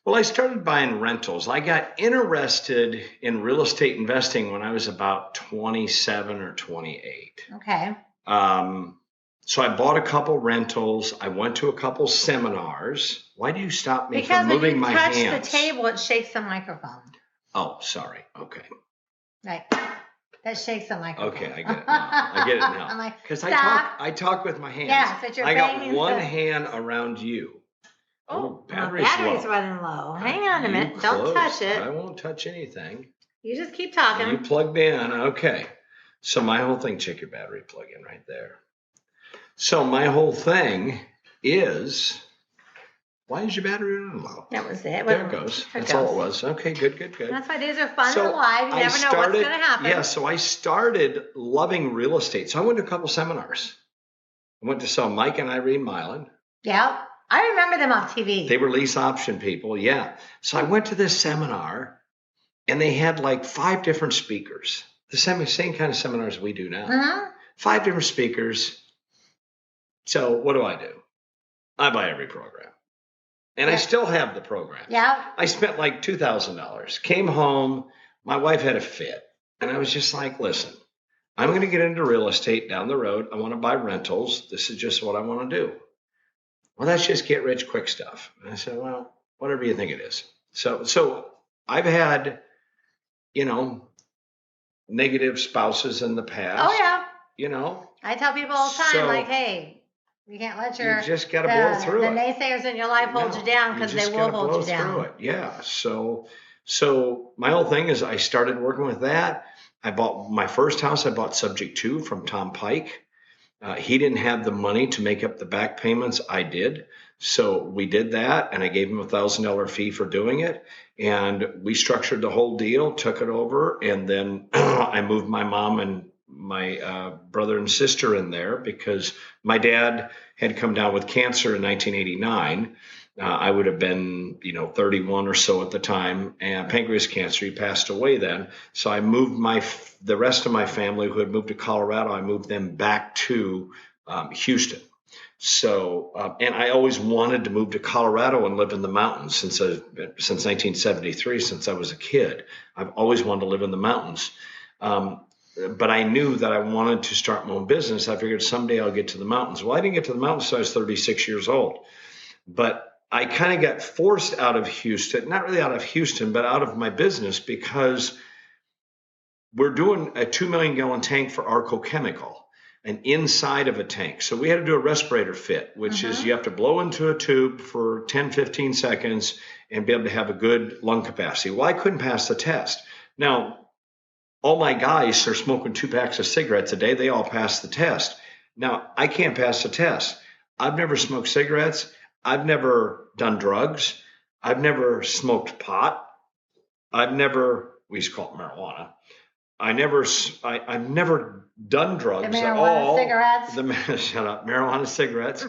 Well, I started buying rentals. I got interested in real estate investing when I was about 27 or 28. Okay. So I bought a couple rentals. I went to a couple seminars. Why do you stop me from moving my hands? Because when you touch the table, it shakes the microphone. Oh, sorry. Okay. Right. That shakes the microphone. Okay, I get it now. I get it now. I'm like, because I talk with my hands. Yeah, so you're I got one hand around you. Oh, battery's running low. Hang on a minute. Don't touch it. I won't touch anything. You just keep talking. You plugged in. Okay. So my whole thing, check your battery plug in right there. So my whole thing is, why is your battery running low? That was it. There it goes. That's all it was. Okay, good. That's why these are fun and alive. You never know what's going to happen. Yeah, so I started loving real estate. So I went to a couple seminars. I went to some Mike and Irene Milan. Yeah, I remember them on TV. They were lease option people, yeah. So I went to this seminar, and they had like 5 different speakers. The same kind of seminars we do now. Mm-hmm. 5 different speakers. So what do? I buy every program. And I still have the program. Yeah. I spent like $2,000. Came home. My wife had a fit. And I was just like, listen, I'm going to get into real estate down the road. I want to buy rentals. This is just what I want to do. Well, that's just get rich quick stuff. And I said, well, whatever you think it is. So I've had, negative spouses in the past. Oh, yeah. I tell people all the time, hey, you can't let you just got to blow through the naysayers in your life hold you down, because they will hold you down. Through it. Yeah. So my whole thing is I started working with that. I bought my first house. I bought subject to from Tom Pike. He didn't have the money to make up the back payments. I did. So we did that, and I gave him a $1,000 fee for doing it. And we structured the whole deal, took it over, and then I moved my mom and my brother and sister in there because my dad had come down with cancer in 1989. I would have been, 31 or so at the time, and pancreas cancer. He passed away then. So I moved the rest of my family who had moved to Colorado. I moved them back to Houston. So, and I always wanted to move to Colorado and live in the mountains since 1973, since I was a kid. I've always wanted to live in the mountains. But I knew that I wanted to start my own business. I figured someday I'll get to the mountains. Well, I didn't get to the mountains until I was 36 years old. But I kind of got forced out of Houston, not really out of Houston, but out of my business because we're doing a 2 million gallon tank for Arco Chemical, and inside of a tank. So we had to do a respirator fit, which is you have to blow into a tube for 10, 15 seconds and be able to have a good lung capacity. Well, I couldn't pass the test. Now, all my guys are smoking 2 packs of cigarettes a day. They all pass the test. Now, I can't pass the test. I've never smoked cigarettes. I've never done drugs. I've never smoked pot. We used to call it marijuana. I've never done drugs at all. Cigarettes. Shut up. Marijuana cigarettes.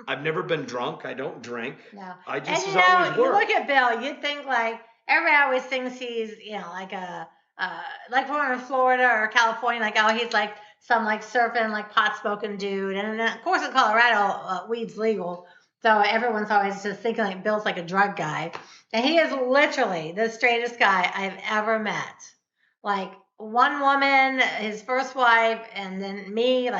I've never been drunk. I don't drink. No. I just and always work. You look at Bill, you'd think everybody always thinks he's, like we're in Florida or California, he's like some surfing, pot smoking dude. And of course in Colorado, weed's legal. So everyone's always just thinking Bill's like a drug guy. And he is literally the straightest guy I've ever met. One woman, his first wife, and then me,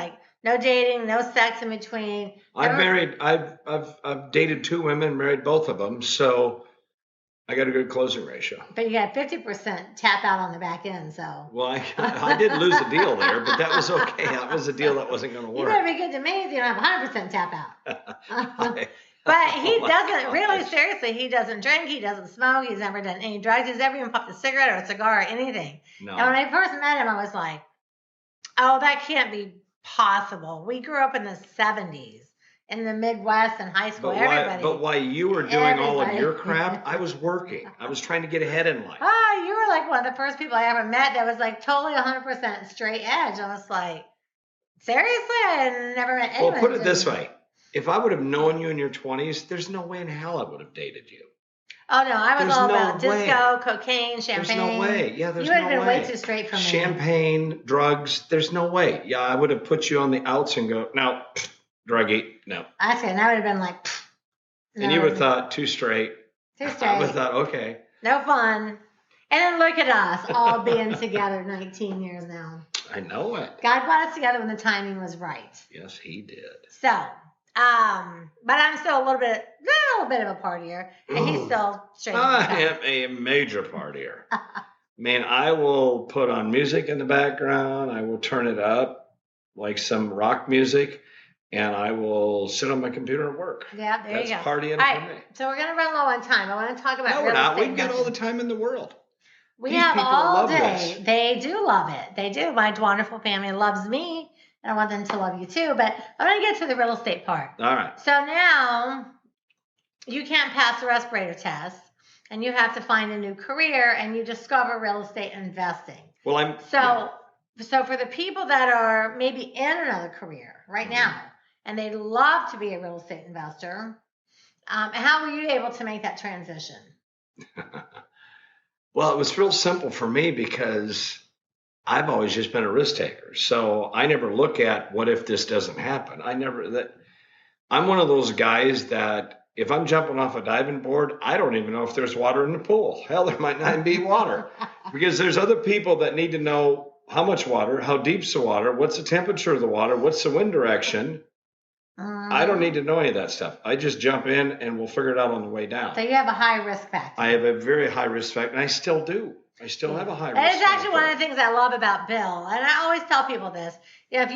no dating, no sex in between. I've dated 2 women, married both of them. So I got a good closing ratio. But you got 50% tap out on the back end, so. Well, I did lose a deal there, but that was okay. That was a deal that wasn't going to work. You better be good to me if you don't have 100% tap out. But he Oh my doesn't, really gosh. seriously, he doesn't drink, he doesn't smoke, he's never done any drugs, he's never even puffed a cigarette or a cigar or anything. No. And when I first met him, I was like, oh, that can't be possible. We grew up in the 70s in the Midwest and high school. But while you were doing all of Everybody. your crap, I was working. I was trying to get ahead in life. Oh, you were like one of the first people I ever met that was like totally 100% straight edge. I was like, seriously? I had never met anyone. Well, put it this way. If I would have known you in your 20s, there's no way in hell I would have dated you. Oh, no, I was There's all no about way. disco, cocaine, champagne. There's no way. Yeah, there's you no would have been way. way too straight for me. Champagne, drugs, there's no way. Yeah, I would have put you on the outs and go, no, druggie, no. That's good. And I would have been like, And you would have thought, too straight. Too I straight. would have thought, okay. No fun. And then look at us all being together 19 years now. I know it. God brought us together when the timing was right. Yes, he did. So, but I'm still a little bit of a partier, and he's still straight. I am a major partier. Man, I will put on music in the background. I will turn it up like some rock music, and I will sit on my computer and work. Yeah, there you go. That's partying All right, for me. so we're gonna run low on time. I want to talk about No, real we're not. estate We've got all the investing. time in the world. We These have people all love day. this. They do love it. They do. My Dwanderful family loves me, and I want them to love you too. But I'm gonna get to the real estate part. All right. So now you can't pass the respirator test, and you have to find a new career, and you discover real estate investing. Well, So for the people that are maybe in another career right now, and they'd love to be a real estate investor, how were you able to make that transition? Well, it was real simple for me because I've always just been a risk taker. So I never look at what if this doesn't happen. I'm one of those guys that if I'm jumping off a diving board, I don't even know if there's water in the pool. Hell, there might not even be water because there's other people that need to know how much water, how deep's the water, what's the temperature of the water, what's the wind direction. I don't need to know any of that stuff. I just jump in and we'll figure it out on the way down. So you have a high risk factor. I have a very high risk factor, and I still do. I still have a high risk And factor. it's actually one of the things I love about Bill. And I always tell people this. If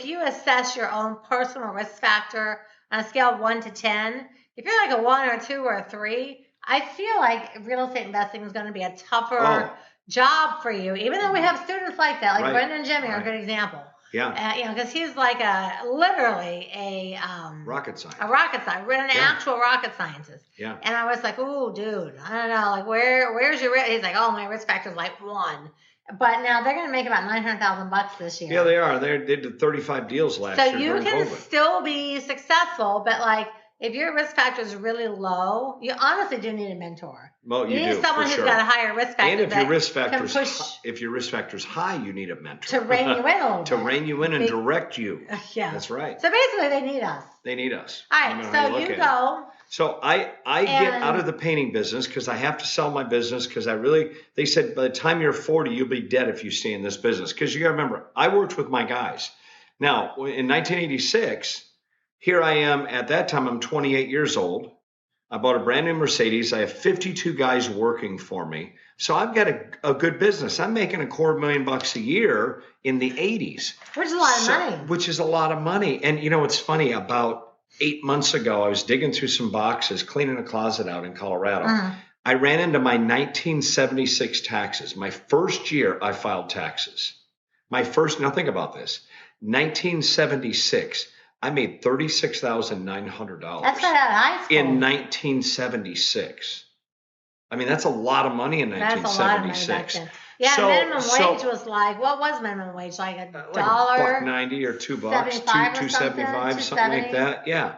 you assess your own personal risk factor on a scale of 1 to 10, if you're like a 1 or a 2 or a 3, I feel like real estate investing is going to be a tougher job for you, even though we have students like that, like Brendan and Jimmy are a good example. Yeah. Because he's like literally a rocket scientist. A rocket scientist. We're an actual rocket scientist. Yeah. And I was like, ooh, dude, I don't know, like where's your risk? He's like, oh, my risk factor's like 1. But now they're going to make about $900,000 this year. Yeah, they are. They did 35 deals last year. So you can still be successful, but like if your risk factor is really low, you honestly do need a mentor. Well, you need do, someone who's got a higher risk factor. And if your risk factor's push high, you need a mentor to rein you in a little bit. To rein you in and direct you. Yeah, that's right. So basically, they need us. They need us. All right, so you go. So I get out of the painting business because I have to sell my business because they said by the time you're 40, you'll be dead if you stay in this business. Because you got to remember, I worked with my guys. Now, in 1986, here I am. At that time, I'm 28 years old. I bought a brand new Mercedes. I have 52 guys working for me. So I've got a good business. I'm making $250,000 a year in the 80s. Which is a lot of money. Which is a lot of money. And you know, it's funny, about 8 months ago, I was digging through some boxes, cleaning a closet out in Colorado. I ran into my 1976 taxes. My first year I filed taxes. Now think about this, 1976. I made $36,900. That's right out of high school. In 1976. I mean, that's a lot of money in 1976. That's a lot of money back then. Yeah, minimum wage was like, what was minimum wage? Like $1? Like $1.90 or $2, $2.75, something like that. Yeah.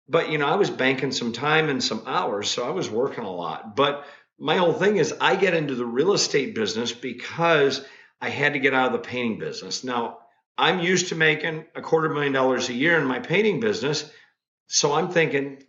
But, I was banking some time and some hours, so I was working a lot. But my whole thing is I get into the real estate business because I had to get out of the painting business. Now, I'm used to making $250,000 a year in my painting business. So I'm thinking,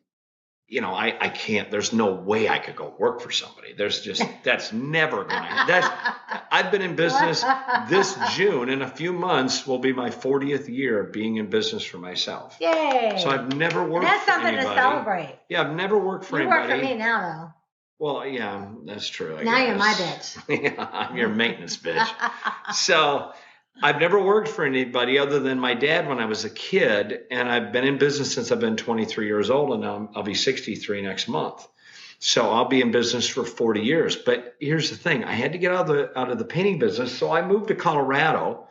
I can't, there's no way I could go work for somebody. That's never going to happen. I've been in business this June. In a few months will be my 40th year of being in business for myself. Yay. So I've never worked for anybody. That's something to celebrate. Yeah, I've never worked for anybody. You work for me now, though. Well, yeah, that's true. Now you're my bitch. Yeah, I'm your maintenance bitch. So I've never worked for anybody other than my dad when I was a kid, and I've been in business since I've been 23 years old, and now I'll be 63 next month. So I'll be in business for 40 years. But here's the thing: I had to get out of the painting business, so I moved to Colorado.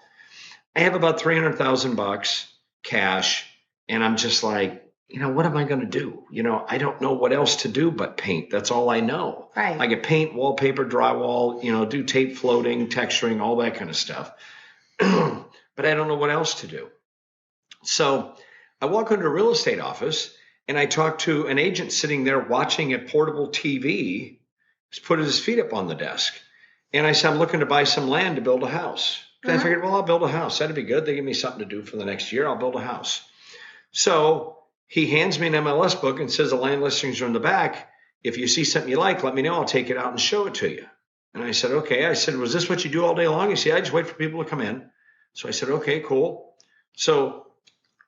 I have about $300,000 cash, and I'm just like, what am I going to do? I don't know what else to do but paint. That's all I know. Right. I can paint, wallpaper, drywall, do tape floating, texturing, all that kind of stuff. But I don't know what else to do. So I walk into a real estate office and I talk to an agent sitting there watching a portable TV. He's put his feet up on the desk. And I said, I'm looking to buy some land to build a house. I figured, well, I'll build a house. That'd be good. They give me something to do for the next year. I'll build a house. So he hands me an MLS book and says the land listings are in the back. If you see something you like, let me know. I'll take it out and show it to you. And I said, okay. I said, was this what you do all day long? He said, I just wait for people to come in. So I said, okay, cool. So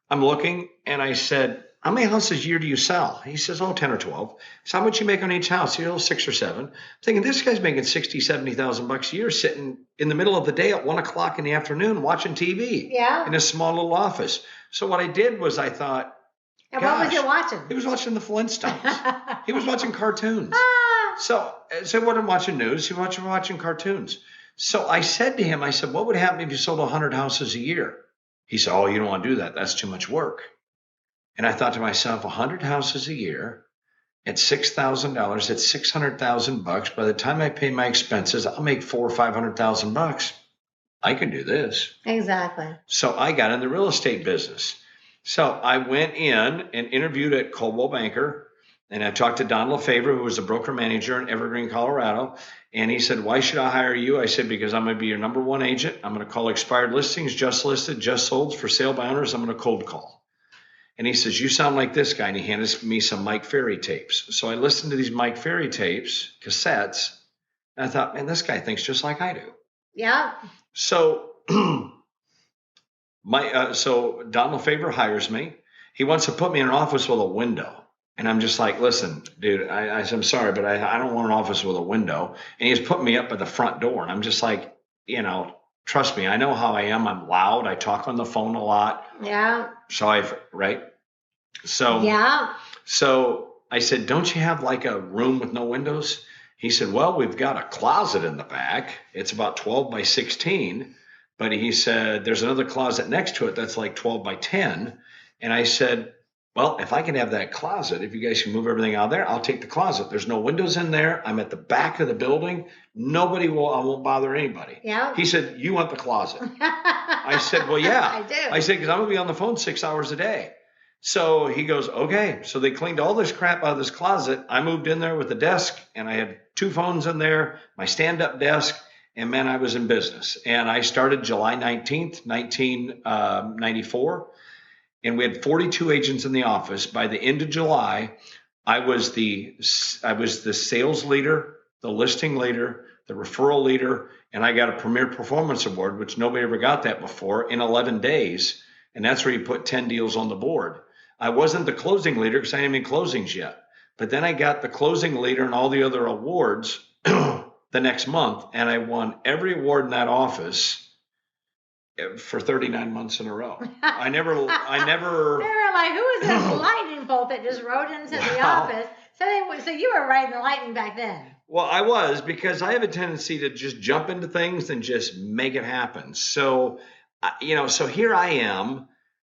I'm looking and I said, how many houses a year do you sell? He says, 10 or 12. So how much you make on each house? 6 or 7. I'm thinking this guy's making $60,000, $70,000 a year sitting in the middle of the day at 1 o'clock in the afternoon watching TV in a small little office. So what I did was I thought, and what was he watching? He was watching the Flintstones. He was watching cartoons. So he wasn't watching news. He was watching cartoons. So I said to him, what would happen if you sold 100 houses a year? He said, you don't want to do that. That's too much work. And I thought to myself, 100 houses a year at $6,000, that's $600,000. By the time I pay my expenses, I'll make $400,000 or $500,000. I can do this. Exactly. So I got in the real estate business. So I went in and interviewed at Coldwell Banker, and I talked to Don LeFevre, who was a broker manager in Evergreen, Colorado. And he said, why should I hire you? I said, because I'm going to be your number one agent. I'm going to call expired listings, just listed, just sold, for sale by owners. I'm going to cold call. And he says, you sound like this guy. And he handed me some Mike Ferry tapes. So I listened to these Mike Ferry tapes, cassettes. And I thought, man, this guy thinks just like I do. Yeah. So so Don LeFevre hires me. He wants to put me in an office with a window. And I'm just like, listen, dude, I said, I'm sorry, but I don't want an office with a window. And he's putting me up at the front door. And I'm just like, trust me, I know how I am. I'm loud. I talk on the phone a lot. Yeah. So I said, don't you have like a room with no windows? He said, well, we've got a closet in the back. It's about 12 by 16. But he said, there's another closet next to it that's like 12 by 10. And I said, well, if I can have that closet, if you guys can move everything out of there, I'll take the closet. There's no windows in there. I'm at the back of the building. I won't bother anybody. Yeah. He said, you want the closet? I said, well, yeah. I do. I said, because I'm going to be on the phone 6 hours a day. So he goes, okay. So they cleaned all this crap out of this closet. I moved in there with the desk, and I had 2 phones in there, my stand-up desk, and man, I was in business. And I started July 19th, 1994. And we had 42 agents in the office. By the end of July, I was the sales leader, the listing leader, the referral leader, and I got a Premier Performance Award, which nobody ever got that before, in 11 days. And that's where you put 10 deals on the board. I wasn't the closing leader because I didn't have any closings yet. But then I got the closing leader and all the other awards the next month, and I won every award in that office for 39 months in a row. I never. They were like, who is this lightning bolt that just rode into the office? So you were riding the lightning back then. Well, I was, because I have a tendency to just jump into things and just make it happen. So, so here I am,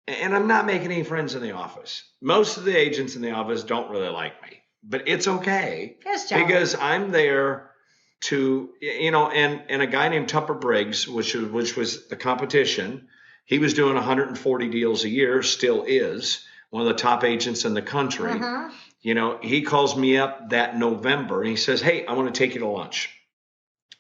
and I'm not making any friends in the office. Most of the agents in the office don't really like me, but it's okay because I'm there to, and a guy named Tupper Briggs, which was the competition. He was doing 140 deals a year, still is one of the top agents in the country. He calls me up that November and he says, hey, I want to take you to lunch.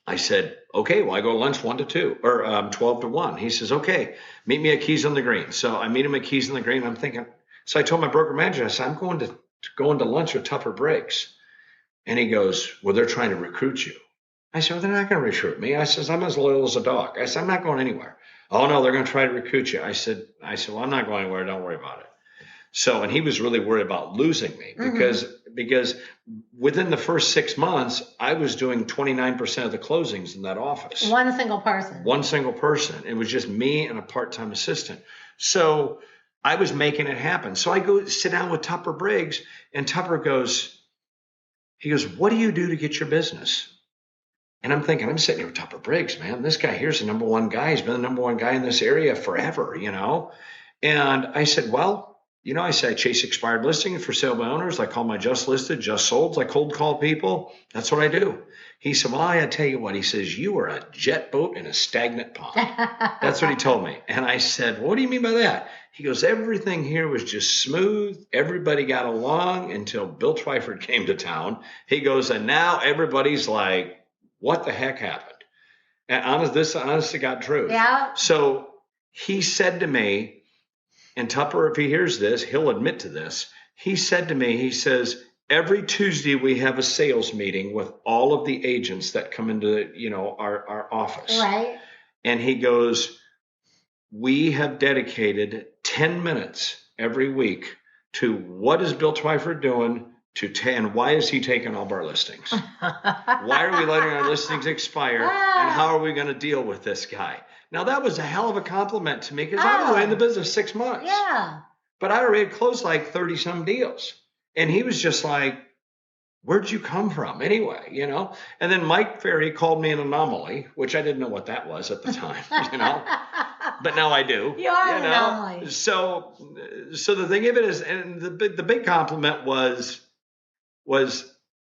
I said, okay, well, I go to lunch 1 to 2 or 12 to 1. He says, okay, meet me at Keys on the Green. So I meet him at Keys on the Green. I'm thinking, so I told my broker manager, I said, I'm going to lunch with Tupper Briggs. And he goes, well, they're trying to recruit you. I said, well, they're not going to recruit me. I said, I'm as loyal as a dog. I said, I'm not going anywhere. Oh, no, they're going to try to recruit you. I said, well, I'm not going anywhere. Don't worry about it. So, and he was really worried about losing me because within the first 6 months, I was doing 29% of the closings in that office. One single person. One single person. It was just me and a part-time assistant. So I was making it happen. So I go sit down with Tupper Briggs, and Tupper goes, what do you do to get your business? And I'm thinking, I'm sitting here with Tupper Briggs, man. This guy here's the number one guy. He's been the number one guy in this area forever, And I said, I say I chase expired listings for sale by owners. I call my just listed, just solds. I cold call people. That's what I do. He said, well, I tell you what. He says, you are a jet boat in a stagnant pond. That's what he told me. And I said, well, what do you mean by that? He goes, everything here was just smooth. Everybody got along until Bill Twyford came to town. He goes, and now everybody's like, what the heck happened? And this honest to God truth. Yeah. So he said to me, and Tupper, if he hears this, he'll admit to this. He said to me, he says, every Tuesday we have a sales meeting with all of the agents that come into, our office. Right. And he goes, we have dedicated 10 minutes every week to what is Bill Twyford doing and why is he taking all of our listings? Why are we letting our listings expire? And how are we going to deal with this guy? Now, that was a hell of a compliment to me because I was only in the business 6 months. Yeah. But I already had closed like 30-some deals. And he was just like, where'd you come from anyway, And then Mike Ferry called me an anomaly, which I didn't know what that was at the time, But now I do. You are an anomaly. So the thing of it is, and the big compliment was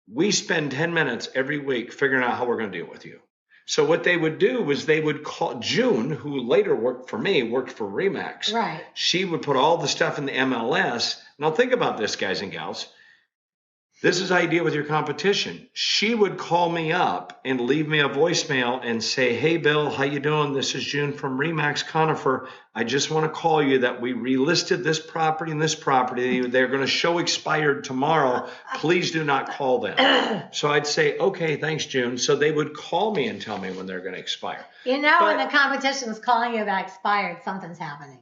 we spend 10 minutes every week figuring out how we're going to deal with you. So what they would do was they would call June, who later worked for Remax. Right. She would put all the stuff in the MLS. Now think about this, guys and gals. This is how you deal with your competition. She would call me up and leave me a voicemail and say, hey, Bill, how you doing? This is June from Remax Conifer. I just want to call you that we relisted this property and this property. They're going to show expired tomorrow. Please do not call them. So I'd say, okay, thanks, June. So they would call me and tell me when they're going to expire. When the competition is calling you about expired, something's happening.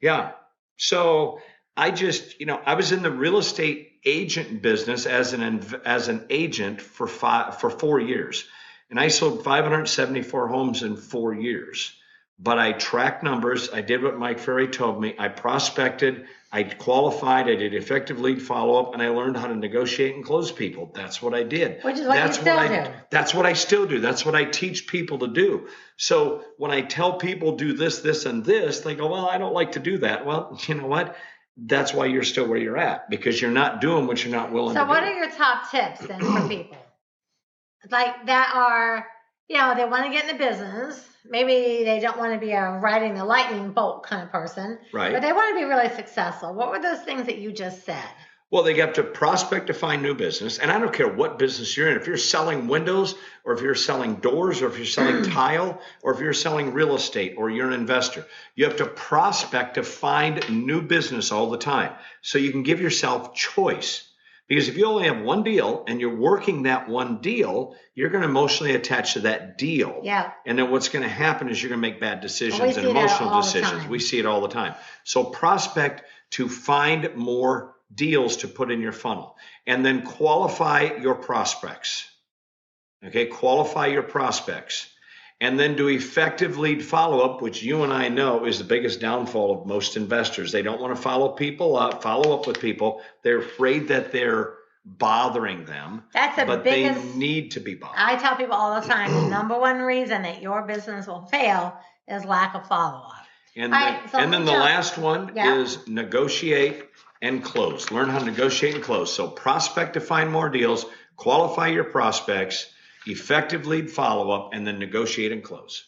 Yeah. So I just, I was in the real estate agent business as an agent for 4 years. And I sold 574 homes in 4 years. But I tracked numbers. I did what Mike Ferry told me. I prospected. I qualified. I did effective lead follow-up. And I learned how to negotiate and close people. That's what I did. Which is what you still do. That's what I still do. That's what I teach people to do. So when I tell people do this, this, and this, they go, well, I don't like to do that. Well, you know what? That's why you're still where you're at, because you're not doing what you're not willing to do. So what are your top tips then for people? Like that are, they want to get in the business. Maybe they don't want to be a riding the lightning bolt kind of person. Right. But they want to be really successful. What were those things that you just said? Well, they have to prospect to find new business. And I don't care what business you're in. If you're selling windows, or if you're selling doors, or if you're selling tile, or if you're selling real estate, or you're an investor, you have to prospect to find new business all the time. So you can give yourself choice. Because if you only have one deal and you're working that one deal, you're going to emotionally attach to that deal. Yeah. And then what's going to happen is you're going to make bad decisions and emotional decisions. We see it all the time. So prospect to find more deals to put in your funnel, and then qualify your prospects. Okay, qualify your prospects, and then do effective lead follow-up, which you and I know is the biggest downfall of most investors. They don't want to follow up with people. They're afraid that they're bothering them. But they need to be bothered. I tell people all the time, the number one reason that your business will fail is lack of follow-up. And then the last one is negotiate and close. Learn how to negotiate and close. So prospect to find more deals, qualify your prospects, effective lead follow-up, and then negotiate and close.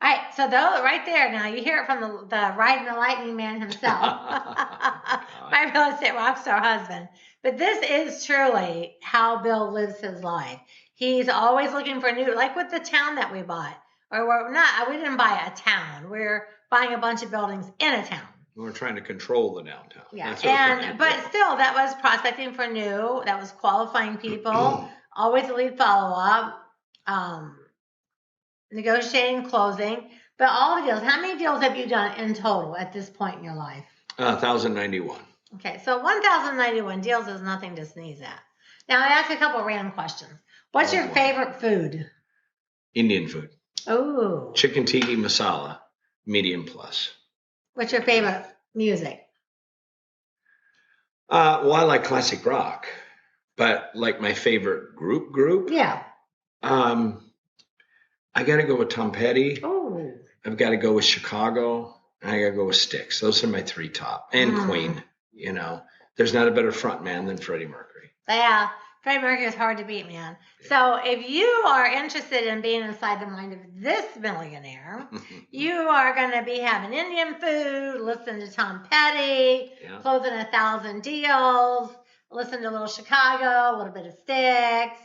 All right, so right there now, you hear it from the riding the lightning man himself, my real estate rock star husband. But this is truly how Bill lives his life. He's always looking for new, like with the town that we bought. We didn't buy a town. We're buying a bunch of buildings in a town. We're trying to control the downtown. Yeah, but still, that was prospecting for new. That was qualifying people. Always a lead follow-up. Negotiating, closing. But all the deals. How many deals have you done in total at this point in your life? 1,091. Okay, so 1,091 deals is nothing to sneeze at. Now, I ask you a couple of random questions. What's your favorite food? Indian food. Oh. Chicken tikka masala, medium plus. What's your favorite music? Well, I like classic rock, but like my favorite group. Yeah. I got to go with Tom Petty. Oh. I've got to go with Chicago. And I got to go with Styx. Those are my three top. And Queen. You know, there's not a better front man than Freddie Mercury. Yeah. Freddie Mercury is hard to beat, man. Yeah. So if you are interested in being inside the mind of this millionaire, you are going to be having Indian food, listen to Tom Petty, closing 1,000 deals, listen to a little Chicago, a little bit of Styx,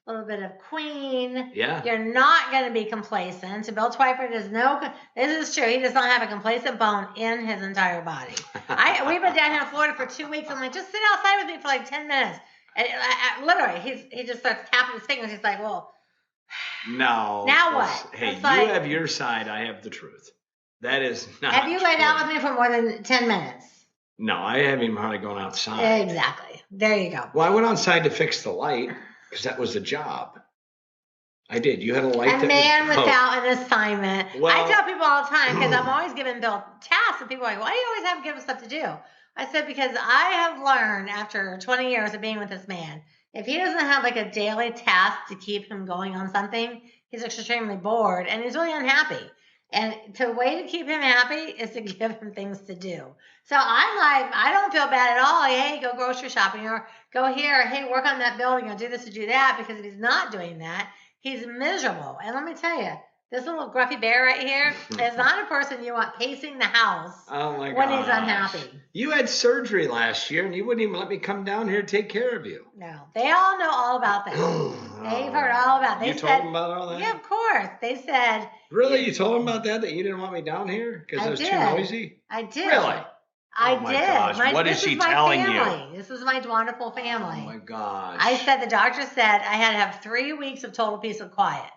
a little bit of Queen. Yeah. You're not going to be complacent. So Bill Twyford this is true. He does not have a complacent bone in his entire body. We've been down here in Florida for 2 weeks. I'm like, just sit outside with me for like 10 minutes. And literally, he just starts tapping his fingers. He's like, well, no. Now what? Hey, you have your side. I have the truth. That is not Have you laid out with me for more than 10 minutes? No, I haven't even hardly gone outside. Exactly. There you go. Well, I went outside to fix the light because that was the job. I did. You had a light. A man without an assignment. Well, I tell people all the time because I'm always giving Bill tasks, and people are like, why do you always have to give him stuff to do? I said, because I have learned after 20 years of being with this man, if he doesn't have like a daily task to keep him going on something, he's extremely bored and he's really unhappy. And the way to keep him happy is to give him things to do. So I don't feel bad at all. Like, hey, go grocery shopping or go here. Hey, work on that building or do this or do that. Because if he's not doing that, he's miserable. And let me tell you, this little gruffy bear right here is not a person you want pacing the house when he's unhappy. You had surgery last year and you wouldn't even let me come down here to take care of you. No, they all know all about that. They've heard all about it. You told them about all that? Yeah, of course. They said. Really? You told them about that you didn't want me down here because it was too noisy? I did. Really? I did. Gosh. What is she telling you? This is my Dwanderful family. Oh my gosh. I said, the doctor said I had to have 3 weeks of total peace and quiet.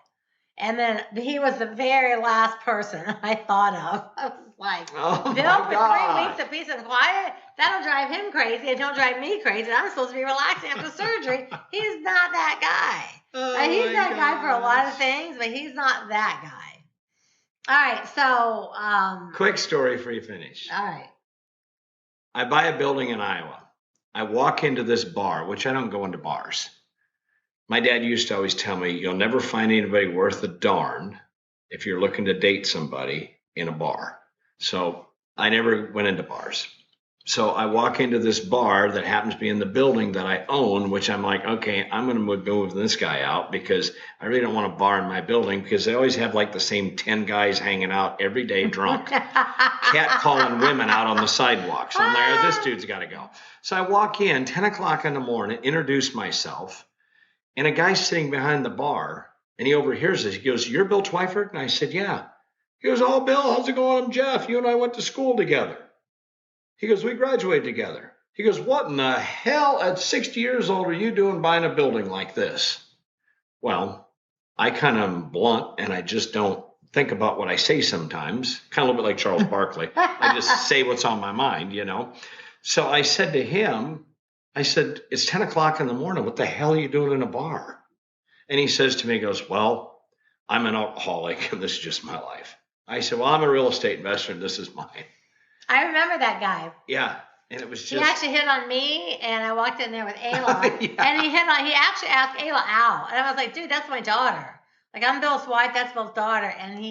And then he was the very last person I thought of. I was like, Bill, for 3 weeks of peace and quiet? That'll drive him crazy. It don't drive me crazy. I'm supposed to be relaxing after surgery. He's not that guy. He's that guy for a lot of things, but he's not that guy. All right, so. Quick story for you finish. All right. I buy a building in Iowa. I walk into this bar, which I don't go into bars. My dad used to always tell me, you'll never find anybody worth a darn if you're looking to date somebody in a bar. So I never went into bars. So I walk into this bar that happens to be in the building that I own, which I'm like, okay, I'm going to move this guy out because I really don't want a bar in my building because they always have like the same 10 guys hanging out every day drunk, catcalling women out on the sidewalks. I'm there, this dude's got to go. So I walk in 10 o'clock in the morning, introduce myself, and a guy's sitting behind the bar and he overhears this. He goes, "You're Bill Twyford?" And I said, "Yeah." He goes, "Oh, Bill, how's it going? I'm Jeff. You and I went to school together." He goes, "We graduated together." He goes, "What in the hell at 60 years old are you doing buying a building like this?" Well, I kind of am blunt and I just don't think about what I say sometimes. Kind of a little bit like Charles Barkley. I just say what's on my mind, you know. So I said to him, I said, "It's 10 o'clock in the morning. What the hell are you doing in a bar?" And he says to me, he goes, "Well, I'm an alcoholic and this is just my life." I said, "Well, I'm a real estate investor and this is mine." I remember that guy. Yeah. And it was just. He actually hit on me and I walked in there with Ayla. Yeah. And he actually asked Ayla out. And I was like, "Dude, that's my daughter. Like, I'm Bill's wife, that's Bill's daughter." And then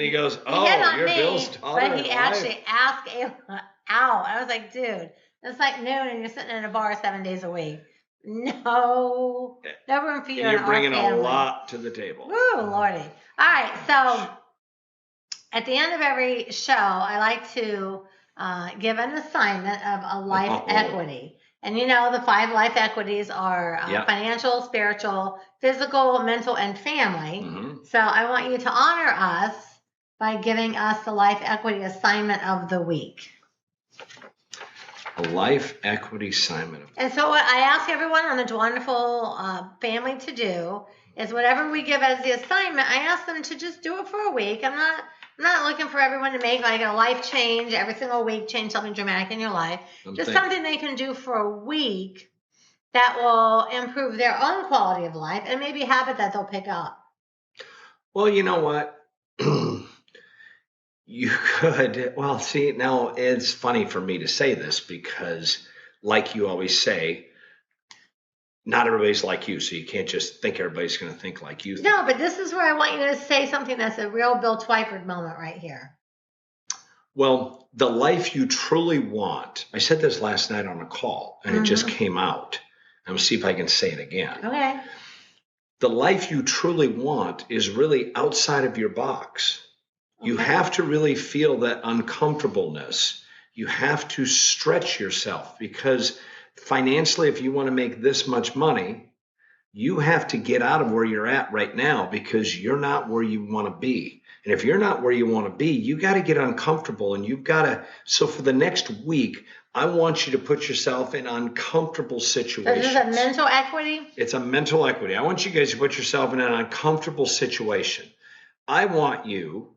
he goes, "Oh, you're Bill's daughter." But he actually asked Ayla out. I was like, "Dude, it's like noon and you're sitting in a bar 7 days a week. No room for you." And you're bringing a lot to the table. Woo, Lordy. All right, so at the end of every show, I like to give an assignment of a life equity. And you know, the 5 life equities are financial, spiritual, physical, mental, and family. Mm-hmm. So I want you to honor us by giving us the life equity assignment of the week. A life equity assignment. And so what I ask everyone on the Dwanderful family to do is whatever we give as the assignment, I ask them to just do it for a week. I'm not looking for everyone to make like a life change every single week, change something dramatic in your life. Something they can do for a week that will improve their own quality of life and maybe a habit that they'll pick up. Well, you know what? You could, well, see, now it's funny for me to say this because, like you always say, not everybody's like you, so you can't just think everybody's going to think like you. No, but this is where I want you to say something that's a real Bill Twyford moment right here. Well, the life you truly want. I said this last night on a call, and it just came out. I'm going to see if I can say it again. Okay. The life you truly want is really outside of your box. You have to really feel that uncomfortableness. You have to stretch yourself because financially, if you want to make this much money, you have to get out of where you're at right now because you're not where you want to be. And if you're not where you want to be, you got to get uncomfortable and you've got to. So for the next week, I want you to put yourself in uncomfortable situations. So this is a mental equity? It's a mental equity. I want you guys to put yourself in an uncomfortable situation. I want you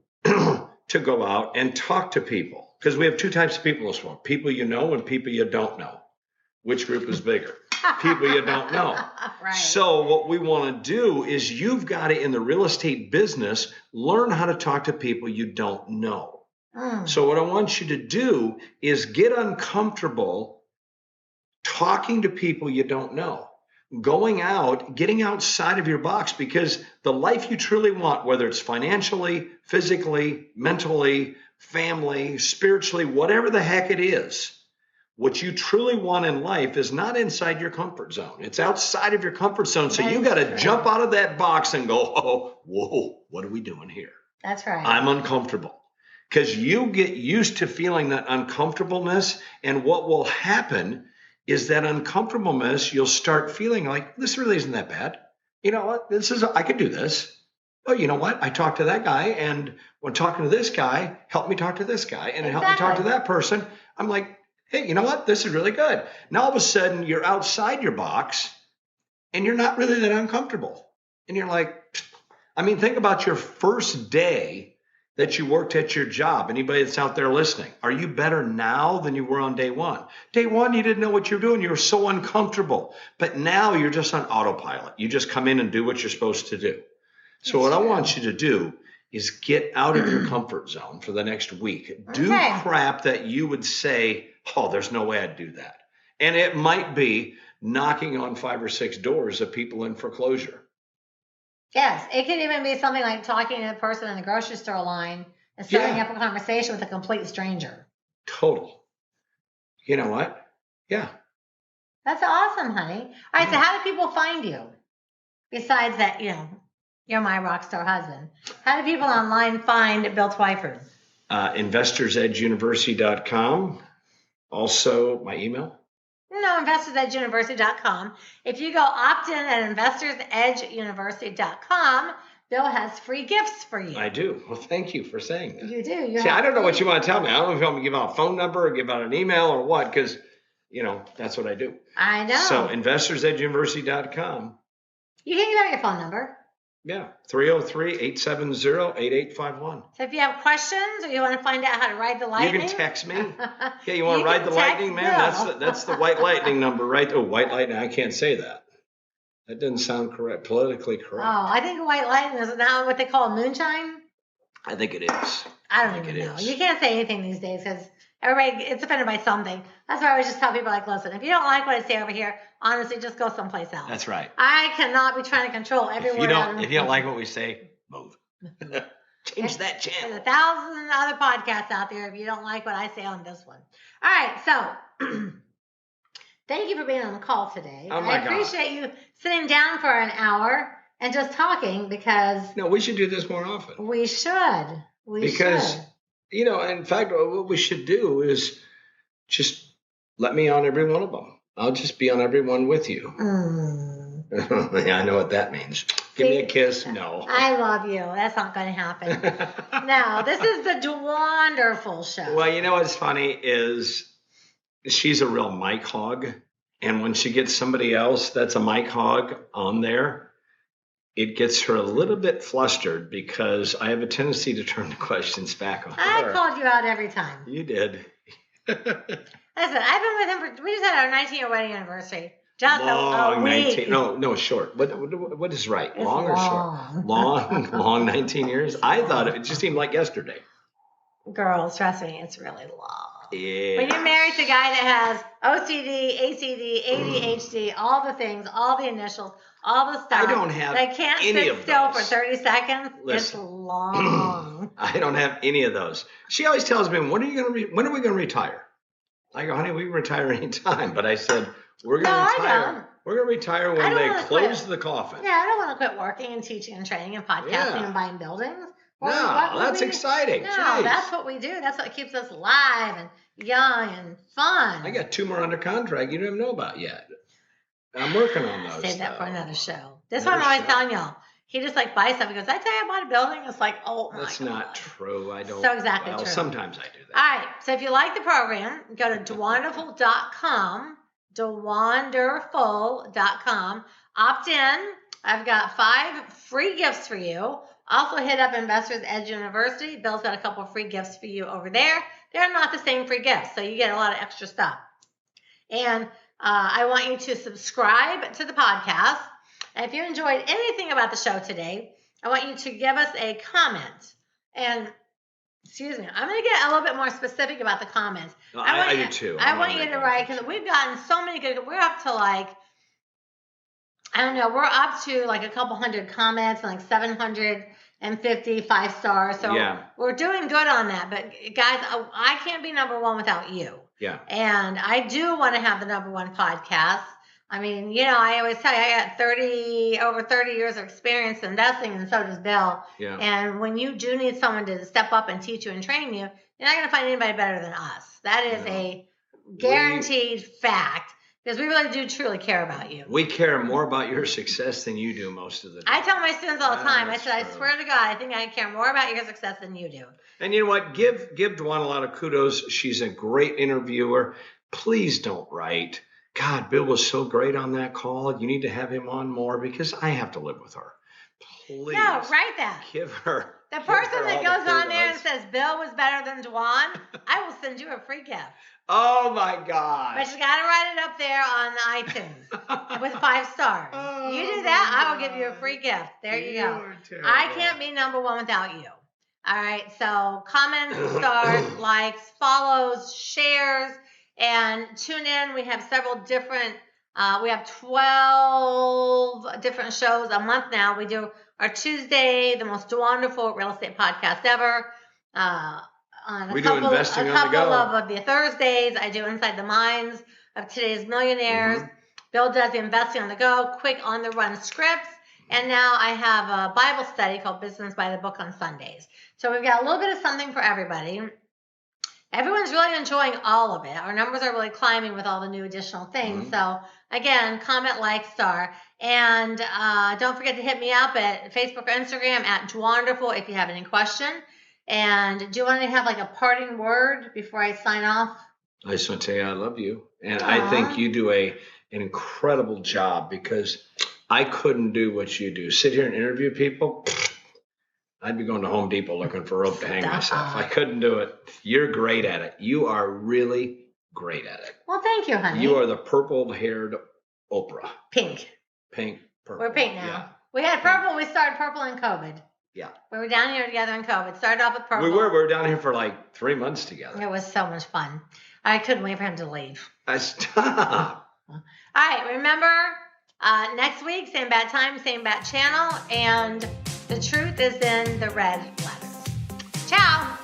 to go out and talk to people because we have two types of people in this world, people you know and people you don't know. Which group is bigger? People you don't know. Right. So what we want to do is you've got to, in the real estate business, learn how to talk to people you don't know. So what I want you to do is get uncomfortable talking to people you don't know. Going out, getting outside of your box because the life you truly want, whether it's financially, physically, mentally, family, spiritually, whatever the heck it is, what you truly want in life is not inside your comfort zone. It's outside of your comfort zone. So you got to jump out of that box and go, oh, whoa, what are we doing here? That's right. I'm uncomfortable. Because you get used to feeling that uncomfortableness. And what will happen is that uncomfortableness, you'll start feeling like, this really isn't that bad. You know what? I could do this. Oh, you know what? I talked to that guy. And when talking to this guy, help me talk to this guy. And it helped me talk to that person. I'm like, hey, you know what? This is really good. Now, all of a sudden, you're outside your box and you're not really that uncomfortable. And you're like, I mean, think about your first day that you worked at your job. Anybody that's out there listening, are you better now than you were on day one? Day one, you didn't know what you were doing. You were so uncomfortable. But now you're just on autopilot. You just come in and do what you're supposed to do. So what I want you to do is get out of your comfort zone for the next week. Do crap that you would say, oh, there's no way I'd do that. And it might be knocking on 5 or 6 doors of people in foreclosure. Yes, it could even be something like talking to a person in the grocery store line and starting up a conversation with a complete stranger. Total. You know what? Yeah. That's awesome, honey. All right, so how do people find you? Besides that, you're my rock star husband. How do people online find Bill Twyford? InvestorsEdgeUniversity.com. Also, my email. No, InvestorsEdgeUniversity.com. If you go opt in at InvestorsEdgeUniversity.com, Bill has free gifts for you. I do. Well, thank you for saying that. You do. See, I don't know what you want to tell me. I don't know if you want me to give out a phone number or give out an email or what, because, that's what I do. I know. So, InvestorsEdgeUniversity.com. You can give out your phone number. Yeah, 303-870-8851. So if you have questions or you want to find out how to ride the lightning. You can text me. Yeah, you want to ride the lightning, man? That's the white lightning number, right? Oh, white lightning. I can't say that. That doesn't sound correct, politically correct. Oh, I think white lightning is now what they call moonshine. I think it is. I don't even know. You can't say anything these days because everybody gets offended by something. That's why I always just tell people, like, listen, if you don't like what I say over here, honestly, just go someplace else. That's right. I cannot be trying to control every word. If you don't like what we say, move. Change that channel. There's 1,000 other podcasts out there if you don't like what I say on this one. All right, so thank you for being on the call today. Oh my God. I appreciate you sitting down for an hour and just talking because... No, we should do this more often. We should. Because, in fact, what we should do is just let me on every one of them. I'll just be on every one with you. Yeah, I know what that means. Give me a kiss. No. I love you. That's not going to happen. No, this is the Dwanderful show. Well, what's funny is she's a real mic hog. And when she gets somebody else that's a mic hog on there, it gets her a little bit flustered because I have a tendency to turn the questions back on her. I called you out every time. You did. Listen, I've been with him we just had our 19-year wedding anniversary. Just long a week. 19. No, short. What is right? It's long or short? Long 19 years. I thought it just seemed like yesterday. Girls, trust me, it's really long. Yeah. When you're married to a guy that has OCD, ACD, ADHD, all the things, all the initials, all the stuff. I don't have that can't any sit of still those. for 30 seconds. Listen. It's long. I don't have any of those. She always tells me, when are we going to retire? I go, honey, we can retire anytime. But I said, we're going to retire. We're going to retire when they close the coffin. Yeah, I don't want to quit working and teaching and training and podcasting and buying buildings. That's exciting. No, Jeez. that's what we do. That's what keeps us live and young and fun. I got 2 more under contract you don't even know about yet. I'm working on those. Save that for another show. This one I'm always telling y'all. He just buys stuff. He goes, I tell you I bought a building. It's like, oh my God. That's not true. I don't. So exactly true. Sometimes I do that. All right. So if you like the program, go to Dwanderful.com. Dwanderful.com. Opt in. I've got 5 free gifts for you. Also hit up InvestorsEdgeUniversity. Bill's got a couple of free gifts for you over there. They're not the same free gifts, so you get a lot of extra stuff. And I want you to subscribe to the podcast. And if you enjoyed anything about the show today, I want you to give us a comment. And, excuse me, I'm going to get a little bit more specific about the comments. I do too. I want you to write, because we've gotten so many good, we're up to we're up to a couple hundred comments and 750 5-stars. So we're doing good on that. But guys, I can't be number one without you. Yeah. And I do want to have the number one podcast. I mean, I always tell you, I got over 30 years of experience investing, and so does Bill. Yeah. And when you do need someone to step up and teach you and train you, you're not going to find anybody better than us. That is a guaranteed fact, because we really do truly care about you. We care more about your success than you do most of the time. I tell my students all the time, I said, I swear to God, I think I care more about your success than you do. And you know what? Give Dwan a lot of kudos. She's a great interviewer. Please don't write, God, Bill was so great on that call. You need to have him on more, because I have to live with her. Please. No, write that. Give her. The person that goes on there and says Bill was better than Dwan, I will send you a free gift. Oh my God. But you got to write it up there on iTunes with 5 stars. You do that, I will give you a free gift. There you go. I can't be number one without you. All right. So comments, stars, likes, follows, shares, and tune in. We have several different, we have 12 different shows a month now. We do our Tuesday, the most Dwanderful real estate podcast ever. We do investing on the go. A couple of the Thursdays, I do Inside the Minds of Today's Millionaires. Mm-hmm. Bill does the Investing on the Go, quick on-the-run scripts. And now I have a Bible study called Business by the Book on Sundays. So we've got a little bit of something for everybody. Everyone's really enjoying all of it. Our numbers are really climbing with all the new additional things. Mm-hmm. So again, comment, like, star. And don't forget to hit me up at Facebook or Instagram at Dwanderful if you have any question. And do you want to have a parting word before I sign off? I just want to tell you I love you. And I think you do an incredible job, because I couldn't do what you do. Sit here and interview people. I'd be going to Home Depot looking for rope to hang myself. I couldn't do it. You're great at it. You are really great at it. Well, thank you, honey. You are the purple-haired Oprah. Pink, purple. We're pink now. Yeah. We had purple. We started purple in COVID. Yeah. We were down here together in COVID. Started off with purple. We were down here for 3 months together. It was so much fun. I couldn't wait for him to leave. Stop. All right. Remember, next week, same bad time, same bad channel. And the truth is in the red letters. Ciao.